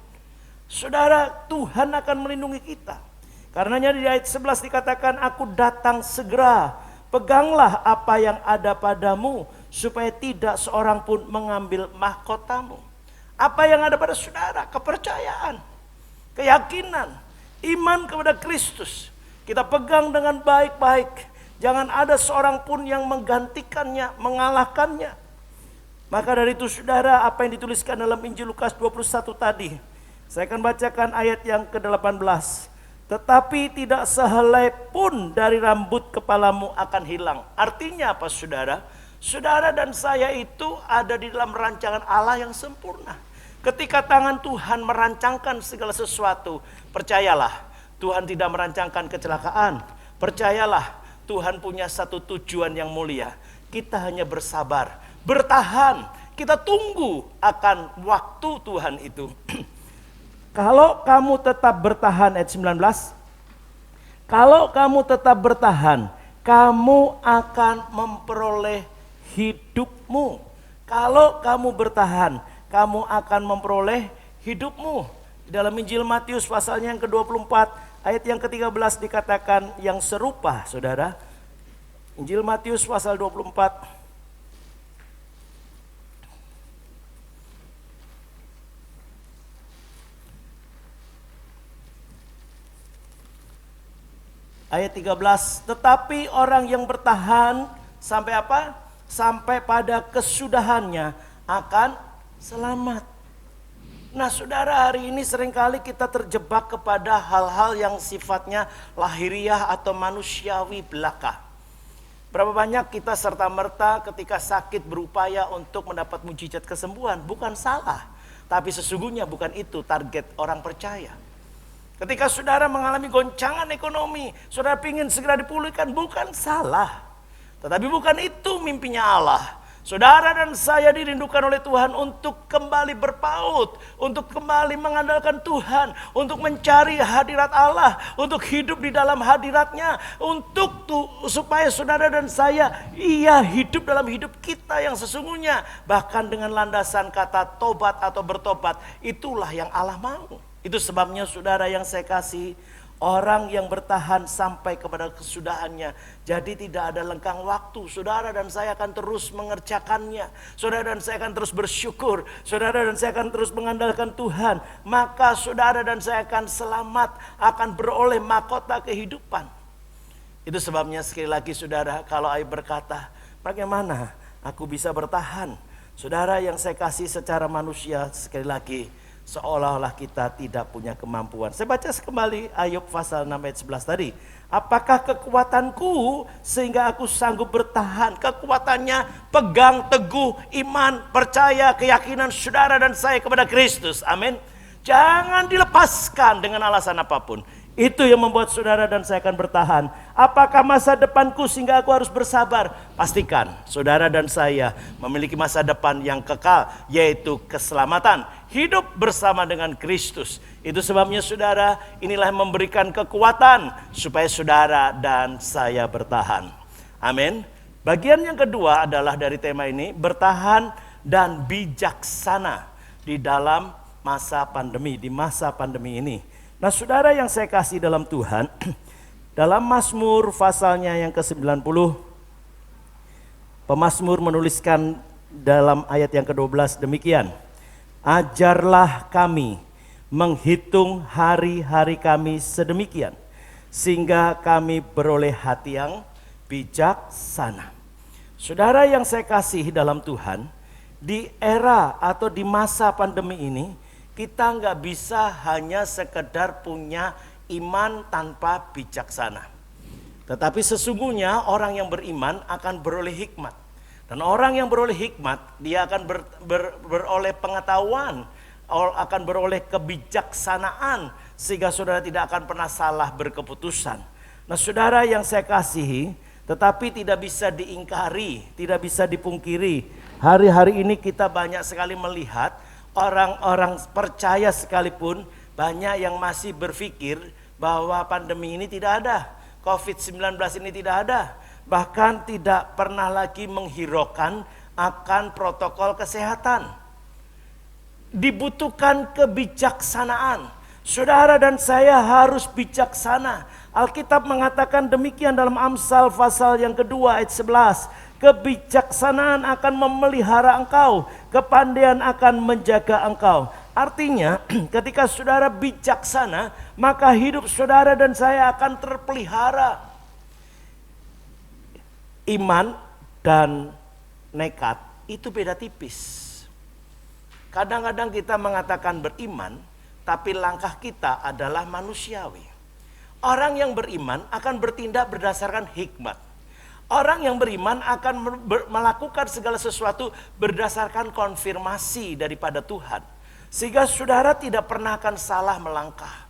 [SPEAKER 1] Saudara, Tuhan akan melindungi kita. Karenanya di ayat 11 dikatakan, aku datang segera, peganglah apa yang ada padamu, supaya tidak seorang pun mengambil mahkotamu. Apa yang ada pada saudara? Kepercayaan, keyakinan, iman kepada Kristus. Kita pegang dengan baik-baik. Jangan ada seorang pun yang menggantikannya, mengalahkannya. Maka dari itu saudara, apa yang dituliskan dalam Injil Lukas 21 tadi, saya akan bacakan ayat yang ke-18. Tetapi tidak sehelai pun dari rambut kepalamu akan hilang. Artinya apa saudara? Saudara dan saya itu ada di dalam rancangan Allah yang sempurna. Ketika tangan Tuhan merancangkan segala sesuatu, percayalah, Tuhan tidak merancangkan kecelakaan. Percayalah, Tuhan punya satu tujuan yang mulia. Kita hanya bersabar, bertahan. Kita tunggu akan waktu Tuhan itu. Kalau kamu tetap bertahan, ayat 19. Kalau kamu tetap bertahan, kamu akan memperoleh hidupmu. Kalau kamu bertahan, kamu akan memperoleh hidupmu. Di dalam Injil Matius pasalnya yang ke-24, ayat yang ke-13 dikatakan yang serupa, saudara. Injil Matius pasal 24. Ayat 13, tetapi orang yang bertahan sampai apa? Sampai pada kesudahannya akan selamat. Nah saudara, hari ini seringkali kita terjebak kepada hal-hal yang sifatnya lahiriah atau manusiawi belaka. Berapa banyak kita serta-merta ketika sakit berupaya untuk mendapat mujizat kesembuhan. Bukan salah, tapi sesungguhnya bukan itu target orang percaya. Ketika saudara mengalami goncangan ekonomi, saudara ingin segera dipulihkan, bukan salah. Tetapi bukan itu mimpinya Allah. Saudara dan saya dirindukan oleh Tuhan untuk kembali berpaut, untuk kembali mengandalkan Tuhan, untuk mencari hadirat Allah, untuk hidup di dalam hadiratnya, supaya saudara dan saya hidup dalam hidup kita yang sesungguhnya. Bahkan dengan landasan kata tobat atau bertobat, itulah yang Allah mau. Itu sebabnya saudara yang saya kasih, orang yang bertahan sampai kepada kesudahannya. Jadi tidak ada lengkang waktu. Saudara dan saya akan terus mengerjakannya. Saudara dan saya akan terus bersyukur. Saudara dan saya akan terus mengandalkan Tuhan. Maka saudara dan saya akan selamat, akan beroleh mahkota kehidupan. Itu sebabnya sekali lagi saudara, kalau Ayub berkata, bagaimana aku bisa bertahan? Saudara yang saya kasih, secara manusia sekali lagi, seolah-olah kita tidak punya kemampuan. Saya baca kembali Ayub pasal 6 ayat 11 tadi. Apakah kekuatanku sehingga aku sanggup bertahan? Kekuatannya pegang teguh iman, percaya, keyakinan saudara dan saya kepada Kristus. Amin. Jangan dilepaskan dengan alasan apapun. Itu yang membuat saudara dan saya akan bertahan. Apakah masa depanku sehingga aku harus bersabar? Pastikan saudara dan saya memiliki masa depan yang kekal, yaitu keselamatan. Hidup bersama dengan Kristus. Itu sebabnya saudara, inilah yang memberikan kekuatan supaya saudara dan saya bertahan. Amin. Bagian yang kedua adalah dari tema ini, bertahan dan bijaksana di dalam masa pandemi, di masa pandemi ini. Nah saudara yang saya kasih dalam Tuhan, dalam Mazmur pasalnya yang ke-90, pemazmur menuliskan dalam ayat yang ke-12 demikian. Ajarlah kami menghitung hari-hari kami sedemikian, sehingga kami beroleh hati yang bijaksana. Saudara yang saya kasih dalam Tuhan, di era atau di masa pandemi ini, kita nggak bisa hanya sekedar punya iman tanpa bijaksana. Tetapi sesungguhnya orang yang beriman akan beroleh hikmat. Dan orang yang beroleh hikmat, dia akan beroleh pengetahuan, akan beroleh kebijaksanaan, sehingga saudara tidak akan pernah salah berkeputusan. Nah saudara yang saya kasihi, tetapi tidak bisa diingkari, tidak bisa dipungkiri. Hari-hari ini kita banyak sekali melihat orang-orang percaya sekalipun banyak yang masih berpikir bahwa pandemi ini tidak ada, COVID-19 ini tidak ada, bahkan tidak pernah lagi menghiraukan akan protokol kesehatan. Dibutuhkan kebijaksanaan. Saudara dan saya harus bijaksana. Alkitab mengatakan demikian dalam Amsal pasal yang kedua ayat 11. Kebijaksanaan akan memelihara engkau, kepandaian akan menjaga engkau. Artinya ketika saudara bijaksana, maka hidup saudara dan saya akan terpelihara. Iman dan nekat itu beda tipis. Kadang-kadang kita mengatakan beriman, tapi langkah kita adalah manusiawi. Orang yang beriman akan bertindak berdasarkan hikmat. Orang yang beriman akan melakukan segala sesuatu berdasarkan konfirmasi daripada Tuhan. Sehingga saudara tidak pernah akan salah melangkah.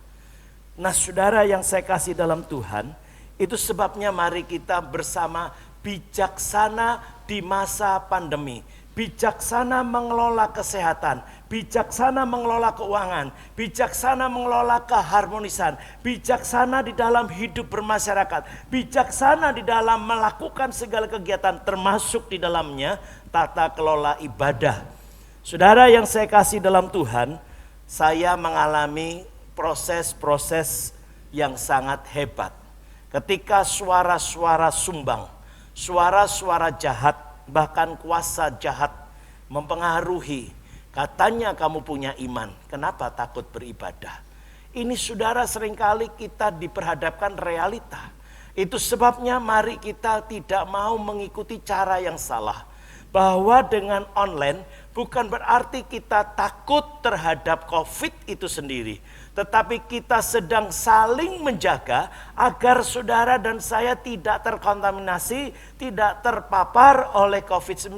[SPEAKER 1] Nah saudara yang saya kasih dalam Tuhan, itu sebabnya mari kita bersama bijaksana di masa pandemi. Bijaksana mengelola kesehatan, bijaksana mengelola keuangan, bijaksana mengelola keharmonisan, bijaksana di dalam hidup bermasyarakat, bijaksana di dalam melakukan segala kegiatan termasuk di dalamnya tata kelola ibadah. Saudara yang saya kasih dalam Tuhan, saya mengalami proses-proses yang sangat hebat. Ketika suara-suara sumbang, suara-suara jahat, bahkan kuasa jahat mempengaruhi. Katanya kamu punya iman, kenapa takut beribadah? Ini saudara, seringkali kita diperhadapkan realita. Itu sebabnya mari kita tidak mau mengikuti cara yang salah. Bahwa dengan online bukan berarti kita takut terhadap COVID itu sendiri. Tetapi kita sedang saling menjaga agar saudara dan saya tidak terkontaminasi, tidak terpapar oleh COVID-19.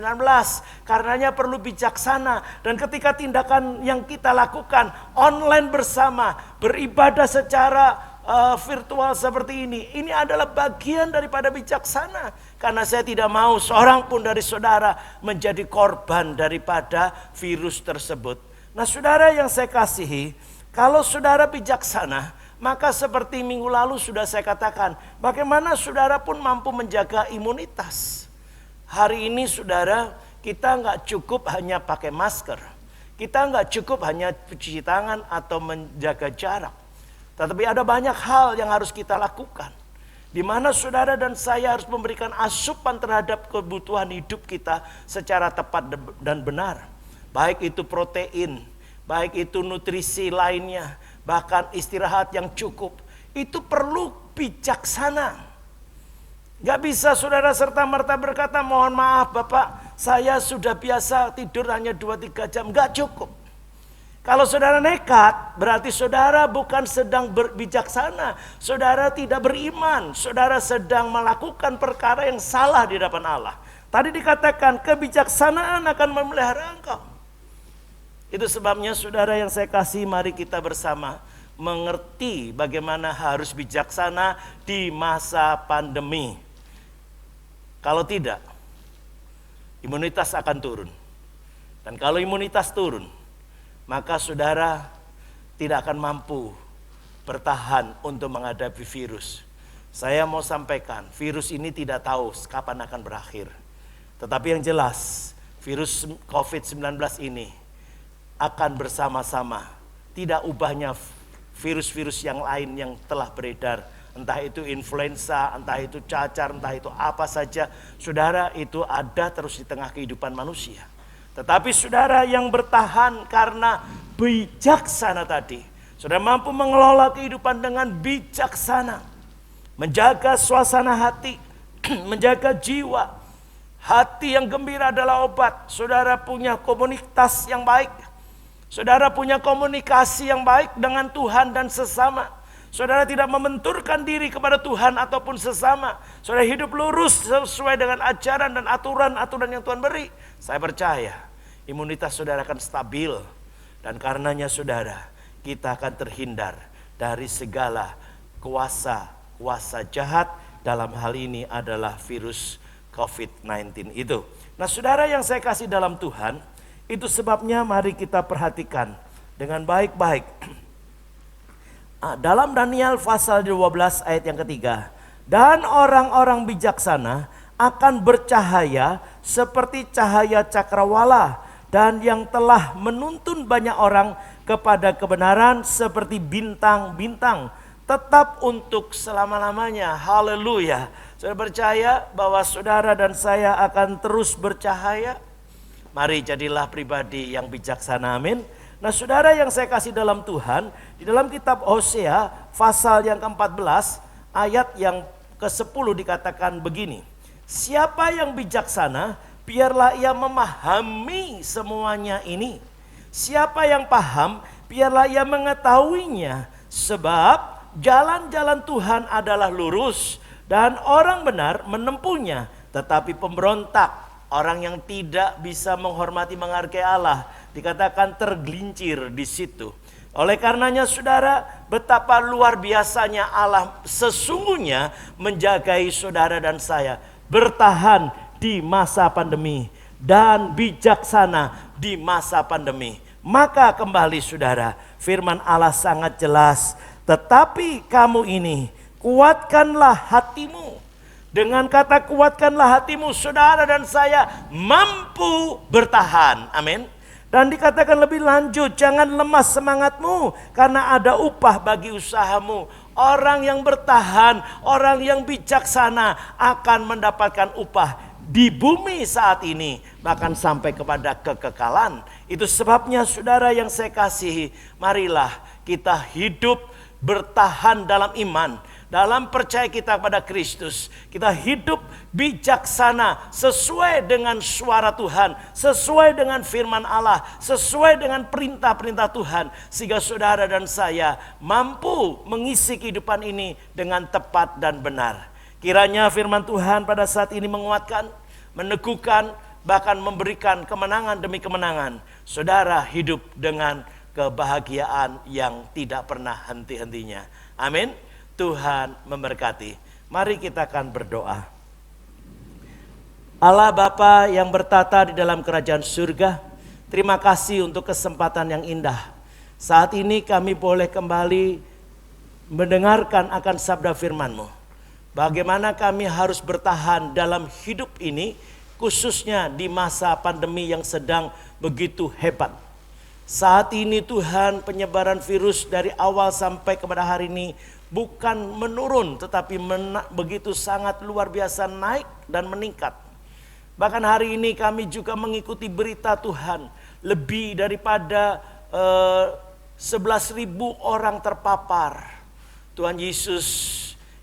[SPEAKER 1] Karenanya perlu bijaksana. Dan ketika tindakan yang kita lakukan online bersama, beribadah secara virtual seperti ini adalah bagian daripada bijaksana. Karena saya tidak mau seorang pun dari saudara menjadi korban daripada virus tersebut. Nah saudara yang saya kasihi, kalau saudara bijaksana, maka seperti minggu lalu sudah saya katakan, bagaimana saudara pun mampu menjaga imunitas. Hari ini saudara, kita nggak cukup hanya pakai masker. Kita nggak cukup hanya cuci tangan atau menjaga jarak. Tetapi ada banyak hal yang harus kita lakukan. Di mana saudara dan saya harus memberikan asupan terhadap kebutuhan hidup kita secara tepat dan benar. Baik itu protein, baik itu nutrisi lainnya, bahkan istirahat yang cukup. Itu perlu bijaksana. Gak bisa saudara serta-merta berkata, mohon maaf Bapak, saya sudah biasa tidur hanya 2-3 jam. Gak cukup. Kalau saudara nekat, berarti saudara bukan sedang berbijaksana. Saudara tidak beriman. Saudara sedang melakukan perkara yang salah di hadapan Allah. Tadi dikatakan kebijaksanaan akan memelihara engkau. Itu sebabnya saudara yang saya kasih, mari kita bersama mengerti bagaimana harus bijaksana di masa pandemi. Kalau tidak, imunitas akan turun. Dan kalau imunitas turun, maka saudara tidak akan mampu bertahan untuk menghadapi virus. Saya mau sampaikan, virus ini tidak tahu kapan akan berakhir. Tetapi yang jelas, virus COVID-19 ini akan bersama-sama. Tidak ubahnya virus-virus yang lain yang telah beredar. Entah itu influenza, entah itu cacar, entah itu apa saja. Saudara, itu ada terus di tengah kehidupan manusia. Tetapi saudara yang bertahan karena bijaksana tadi, saudara mampu mengelola kehidupan dengan bijaksana, menjaga suasana hati, menjaga jiwa. Hati yang gembira adalah obat. Saudara punya komunitas yang baik, saudara punya komunikasi yang baik dengan Tuhan dan sesama. Saudara tidak membenturkan diri kepada Tuhan ataupun sesama. Saudara hidup lurus sesuai dengan ajaran dan aturan-aturan yang Tuhan beri. Saya percaya imunitas saudara akan stabil. Dan karenanya saudara, kita akan terhindar dari segala kuasa jahat. Dalam hal ini adalah virus COVID-19 itu. Nah saudara yang saya kasih dalam Tuhan, itu sebabnya mari kita perhatikan dengan baik-baik. Dalam Daniel pasal 12 ayat yang ketiga, dan orang-orang bijaksana akan bercahaya seperti cahaya cakrawala, dan yang telah menuntun banyak orang kepada kebenaran seperti bintang-bintang, tetap untuk selama-lamanya. Haleluya. Saudara percaya bahwa saudara dan saya akan terus bercahaya? Mari jadilah pribadi yang bijaksana, amin. Nah saudara yang saya kasih dalam Tuhan, di dalam kitab Hosea pasal yang ke-14 ayat yang ke-10 dikatakan begini. Siapa yang bijaksana, biarlah ia memahami semuanya ini. Siapa yang paham, biarlah ia mengetahuinya. Sebab jalan-jalan Tuhan adalah lurus, dan orang benar menempuhnya. Tetapi pemberontak, orang yang tidak bisa menghormati menghargai Allah, dikatakan tergelincir di situ. Oleh karenanya saudara, betapa luar biasanya Allah sesungguhnya menjagai saudara dan saya. Bertahan di masa pandemi dan bijaksana di masa pandemi. Maka kembali saudara, firman Allah sangat jelas. Tetapi kamu ini, kuatkanlah hatimu. Dengan kata kuatkanlah hatimu, saudara dan saya mampu bertahan. Amin. Dan dikatakan lebih lanjut, jangan lemas semangatmu karena ada upah bagi usahamu. Orang yang bertahan, orang yang bijaksana akan mendapatkan upah di bumi saat ini, bahkan sampai kepada kekekalan. Itu sebabnya saudara yang saya kasihi, marilah kita hidup bertahan dalam iman. Dalam percaya kita kepada Kristus, kita hidup bijaksana sesuai dengan suara Tuhan, sesuai dengan firman Allah, sesuai dengan perintah-perintah Tuhan. Sehingga saudara dan saya mampu mengisi kehidupan ini dengan tepat dan benar. Kiranya firman Tuhan pada saat ini menguatkan, meneguhkan, bahkan memberikan kemenangan demi kemenangan. Saudara hidup dengan kebahagiaan yang tidak pernah henti-hentinya. Amin. Tuhan memberkati. Mari kita akan berdoa. Allah Bapa yang bertata di dalam kerajaan surga, terima kasih untuk kesempatan yang indah. Saat ini kami boleh kembali mendengarkan akan sabda firman-Mu. Bagaimana kami harus bertahan dalam hidup ini, khususnya di masa pandemi yang sedang begitu hebat. Saat ini Tuhan, penyebaran virus dari awal sampai kepada hari ini bukan menurun, tetapi begitu sangat luar biasa naik dan meningkat. Bahkan hari ini kami juga mengikuti berita Tuhan, lebih daripada 11.000 orang terpapar. Tuhan Yesus,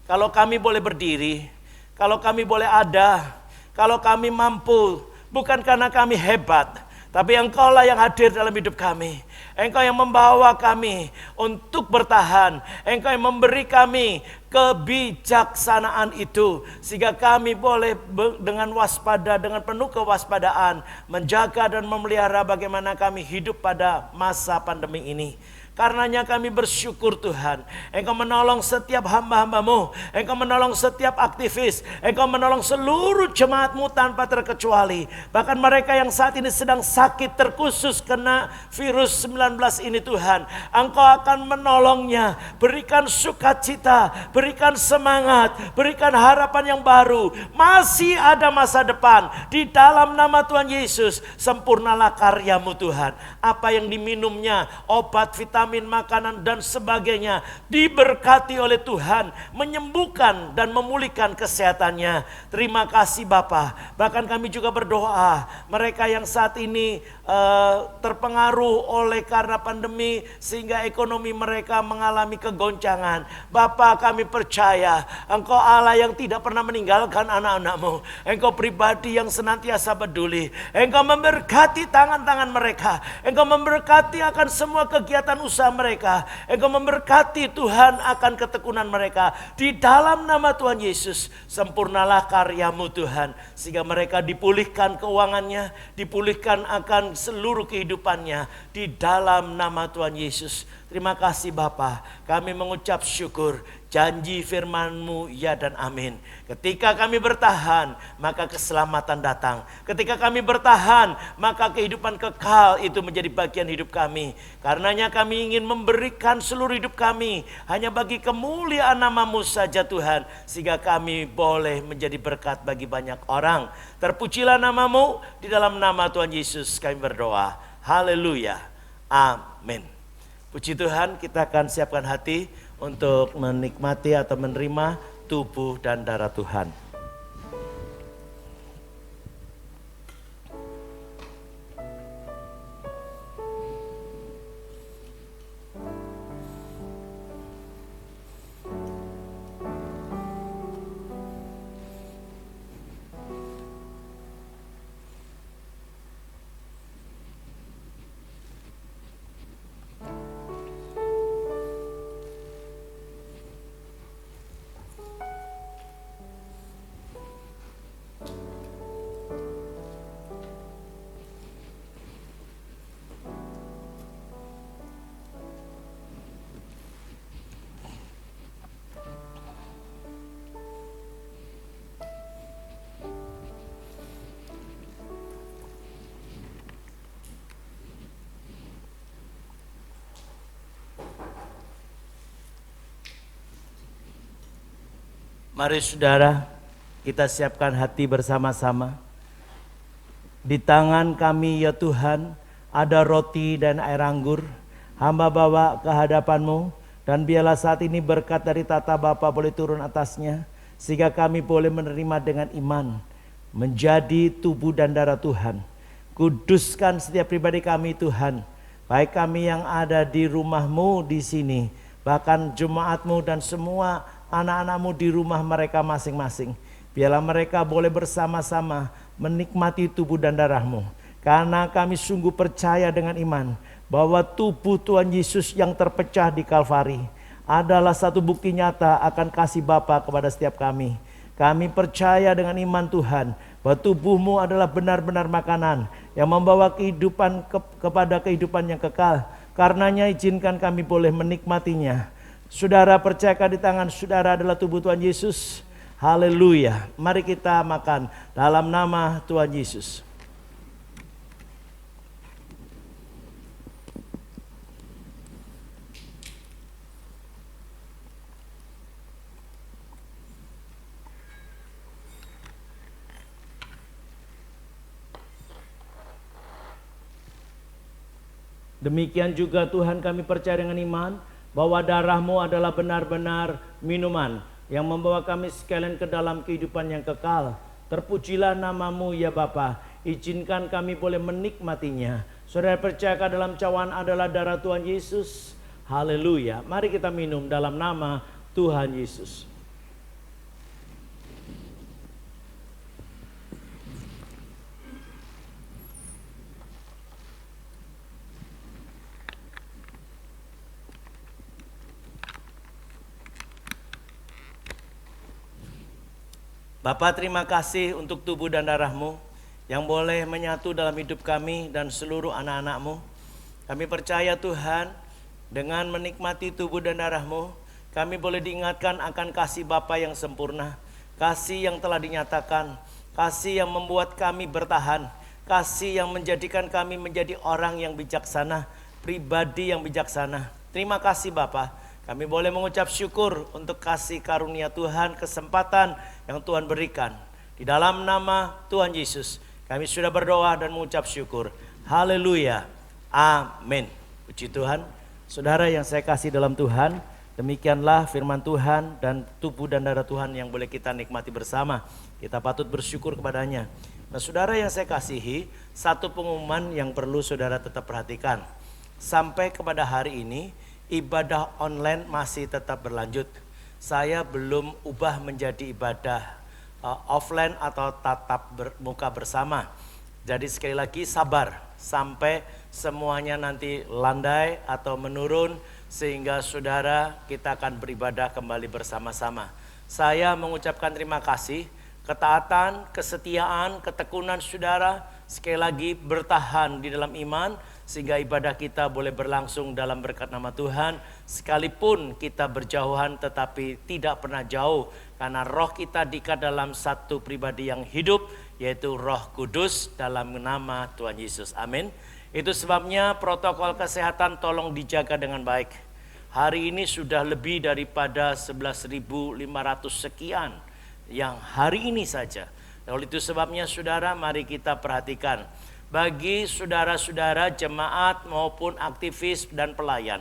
[SPEAKER 1] kalau kami boleh berdiri, kalau kami boleh ada, kalau kami mampu, bukan karena kami hebat, tapi Engkau-lah yang hadir dalam hidup kami. Engkau yang membawa kami untuk bertahan. Engkau yang memberi kami kebijaksanaan itu. Sehingga kami boleh dengan waspada, dengan penuh kewaspadaan, menjaga dan memelihara bagaimana kami hidup pada masa pandemi ini. Karenanya kami bersyukur Tuhan, Engkau menolong setiap hamba-hamba-Mu, Engkau menolong setiap aktivis, Engkau menolong seluruh jemaat-Mu tanpa terkecuali. Bahkan mereka yang saat ini sedang sakit terkhusus kena virus 19 ini Tuhan, Engkau akan menolongnya. Berikan sukacita, berikan semangat, berikan harapan yang baru. Masih ada masa depan. Di dalam nama Tuhan Yesus, sempurnalah karya-Mu Tuhan. Apa yang diminumnya, obat, vitamin, makanan dan sebagainya, diberkati oleh Tuhan, menyembuhkan dan memulihkan kesehatannya. Terima kasih Bapa. Bahkan kami juga berdoa, mereka yang saat ini terpengaruh oleh karena pandemi, sehingga ekonomi mereka mengalami kegoncangan. Bapa, kami percaya Engkau Allah yang tidak pernah meninggalkan anak-anak-Mu. Engkau pribadi yang senantiasa peduli. Engkau memberkati tangan-tangan mereka. Engkau memberkati akan semua kegiatan usaha mereka. Engkau memberkati Tuhan akan ketekunan mereka. Di dalam nama Tuhan Yesus, sempurnalah karya-Mu Tuhan. Sehingga mereka dipulihkan keuangannya, dipulihkan akan seluruh kehidupannya. Di dalam nama Tuhan Yesus. Terima kasih Bapa. Kami mengucap syukur. Janji firman-Mu ya dan amin. Ketika kami bertahan, maka keselamatan datang. Ketika kami bertahan, maka kehidupan kekal itu menjadi bagian hidup kami. Karenanya kami ingin memberikan seluruh hidup kami hanya bagi kemuliaan nama-Mu saja Tuhan. Sehingga kami boleh menjadi berkat bagi banyak orang. Terpujilah nama-Mu, di dalam nama Tuhan Yesus kami berdoa. Haleluya. Amin. Puji Tuhan, kita akan siapkan hati untuk menikmati atau menerima tubuh dan darah Tuhan. Mari saudara, kita siapkan hati bersama-sama. Di tangan kami ya Tuhan, ada roti dan air anggur. Hamba bawa ke hadapan-Mu, dan biarlah saat ini berkat dari tata Bapa boleh turun atasnya, sehingga kami boleh menerima dengan iman, menjadi tubuh dan darah Tuhan. Kuduskan setiap pribadi kami Tuhan, baik kami yang ada di rumah-Mu di sini, bahkan jemaat-Mu dan semua anak-anak-Mu di rumah mereka masing-masing. Biarlah mereka boleh bersama-sama menikmati tubuh dan darah-Mu. Karena kami sungguh percaya dengan iman bahwa tubuh Tuhan Yesus yang terpecah di Kalvari adalah satu bukti nyata akan kasih Bapa kepada setiap kami. Kami percaya dengan iman Tuhan bahwa tubuh-Mu adalah benar-benar makanan yang membawa kehidupan kepada kehidupan yang kekal. Karenanya izinkan kami boleh menikmatinya. Saudara percayakan di tangan saudara adalah tubuh Tuhan Yesus. Haleluya. Mari kita makan dalam nama Tuhan Yesus. Demikian juga Tuhan kami percaya dengan iman bahwa darah-Mu adalah benar-benar minuman yang membawa kami sekalian ke dalam kehidupan yang kekal. Terpujilah nama-Mu ya Bapa. Izinkan kami boleh menikmatinya. Saudara percayakan dalam cawan adalah darah Tuhan Yesus. Haleluya. Mari kita minum dalam nama Tuhan Yesus. Bapa, terima kasih untuk tubuh dan darah-Mu yang boleh menyatu dalam hidup kami dan seluruh anak-anak-Mu. Kami percaya Tuhan, dengan menikmati tubuh dan darah-Mu, kami boleh diingatkan akan kasih Bapa yang sempurna, kasih yang telah dinyatakan, kasih yang membuat kami bertahan, kasih yang menjadikan kami menjadi orang yang bijaksana, pribadi yang bijaksana. Terima kasih Bapa. Kami boleh mengucap syukur untuk kasih karunia Tuhan, kesempatan yang Tuhan berikan. Di dalam nama Tuhan Yesus, kami sudah berdoa dan mengucap syukur. Haleluya. Amin. Puji Tuhan. Saudara yang saya kasih dalam Tuhan, demikianlah firman Tuhan dan tubuh dan darah Tuhan yang boleh kita nikmati bersama. Kita patut bersyukur kepadanya. Nah saudara yang saya kasihi, satu pengumuman yang perlu saudara tetap perhatikan. Sampai kepada hari ini, ibadah online masih tetap berlanjut. Saya belum ubah menjadi ibadah offline atau tatap muka bersama. Jadi sekali lagi sabar sampai semuanya nanti landai atau menurun sehingga saudara kita akan beribadah kembali bersama-sama. Saya mengucapkan terima kasih, ketaatan, kesetiaan, ketekunan saudara sekali lagi bertahan di dalam iman sehingga ibadah kita boleh berlangsung dalam berkat nama Tuhan. Sekalipun kita berjauhan tetapi tidak pernah jauh, karena roh kita diikat dalam satu pribadi yang hidup, yaitu Roh Kudus dalam nama Tuhan Yesus. Amin. Itu sebabnya protokol kesehatan tolong dijaga dengan baik. Hari ini sudah lebih daripada 11.500 sekian yang hari ini saja. Oleh itu sebabnya saudara, mari kita perhatikan. Bagi saudara-saudara jemaat maupun aktivis dan pelayan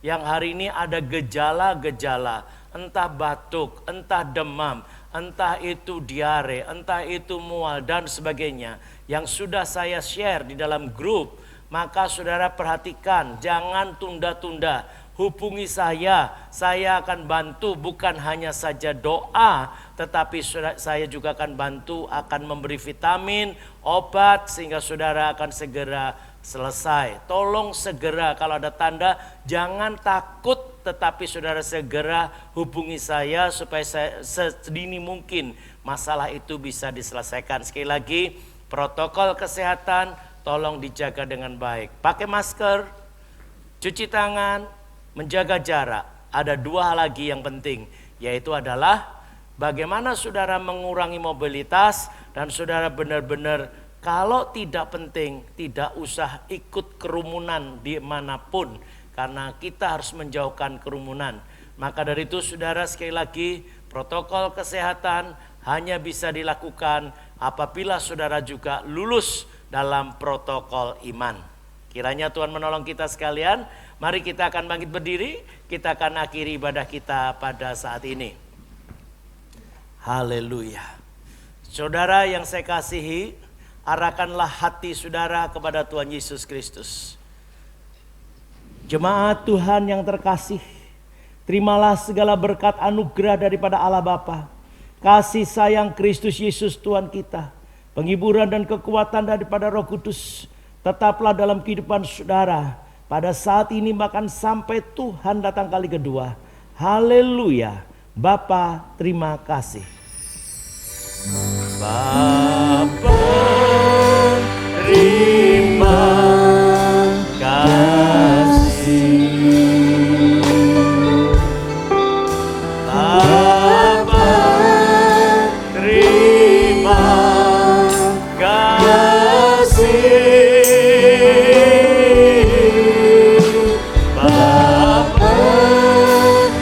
[SPEAKER 1] yang hari ini ada gejala-gejala, entah batuk, entah demam, entah itu diare, entah itu mual dan sebagainya, yang sudah saya share di dalam grup, maka saudara perhatikan, jangan tunda-tunda. Hubungi saya akan bantu, bukan hanya saja doa, tetapi saya juga akan bantu, akan memberi vitamin, obat, sehingga saudara akan segera selesai. Tolong segera, kalau ada tanda jangan takut, tetapi saudara segera hubungi saya supaya sedini mungkin masalah itu bisa diselesaikan. Sekali lagi, protokol kesehatan tolong dijaga dengan baik. Pakai masker, cuci tangan, menjaga jarak. Ada dua hal lagi yang penting, yaitu adalah bagaimana saudara mengurangi mobilitas dan saudara benar-benar kalau tidak penting tidak usah ikut kerumunan dimanapun, karena kita harus menjauhkan kerumunan. Maka dari itu saudara sekali lagi Protokol kesehatan hanya bisa dilakukan apabila saudara juga lulus dalam protokol iman. Kiranya Tuhan menolong kita sekalian. Mari kita akan bangkit berdiri. Kita akan akhiri ibadah kita pada saat ini. Haleluya. Saudara yang saya kasihi, arahkanlah hati saudara kepada Tuhan Yesus Kristus. Jemaat Tuhan yang terkasih, terimalah segala berkat anugerah daripada Allah Bapa, kasih sayang Kristus Yesus Tuhan kita, penghiburan dan kekuatan daripada Roh Kudus, tetaplah dalam kehidupan saudara pada saat ini bahkan sampai Tuhan datang kali kedua. Haleluya. Bapa, terima kasih. Bapa, terima kasih. Bapa, terima kasih. Bapa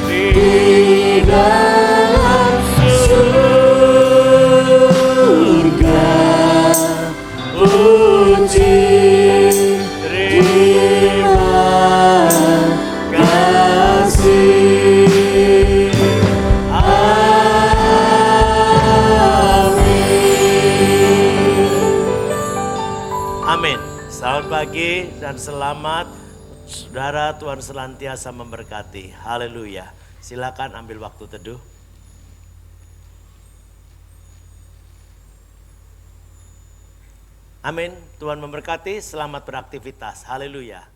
[SPEAKER 1] di dalam surga, puji terima kasih. Amin. Selamat pagi dan selamat saudara, Tuhan senantiasa memberkati. Haleluya. Silakan ambil waktu teduh. Amin. Tuhan memberkati. Selamat beraktivitas. Haleluya.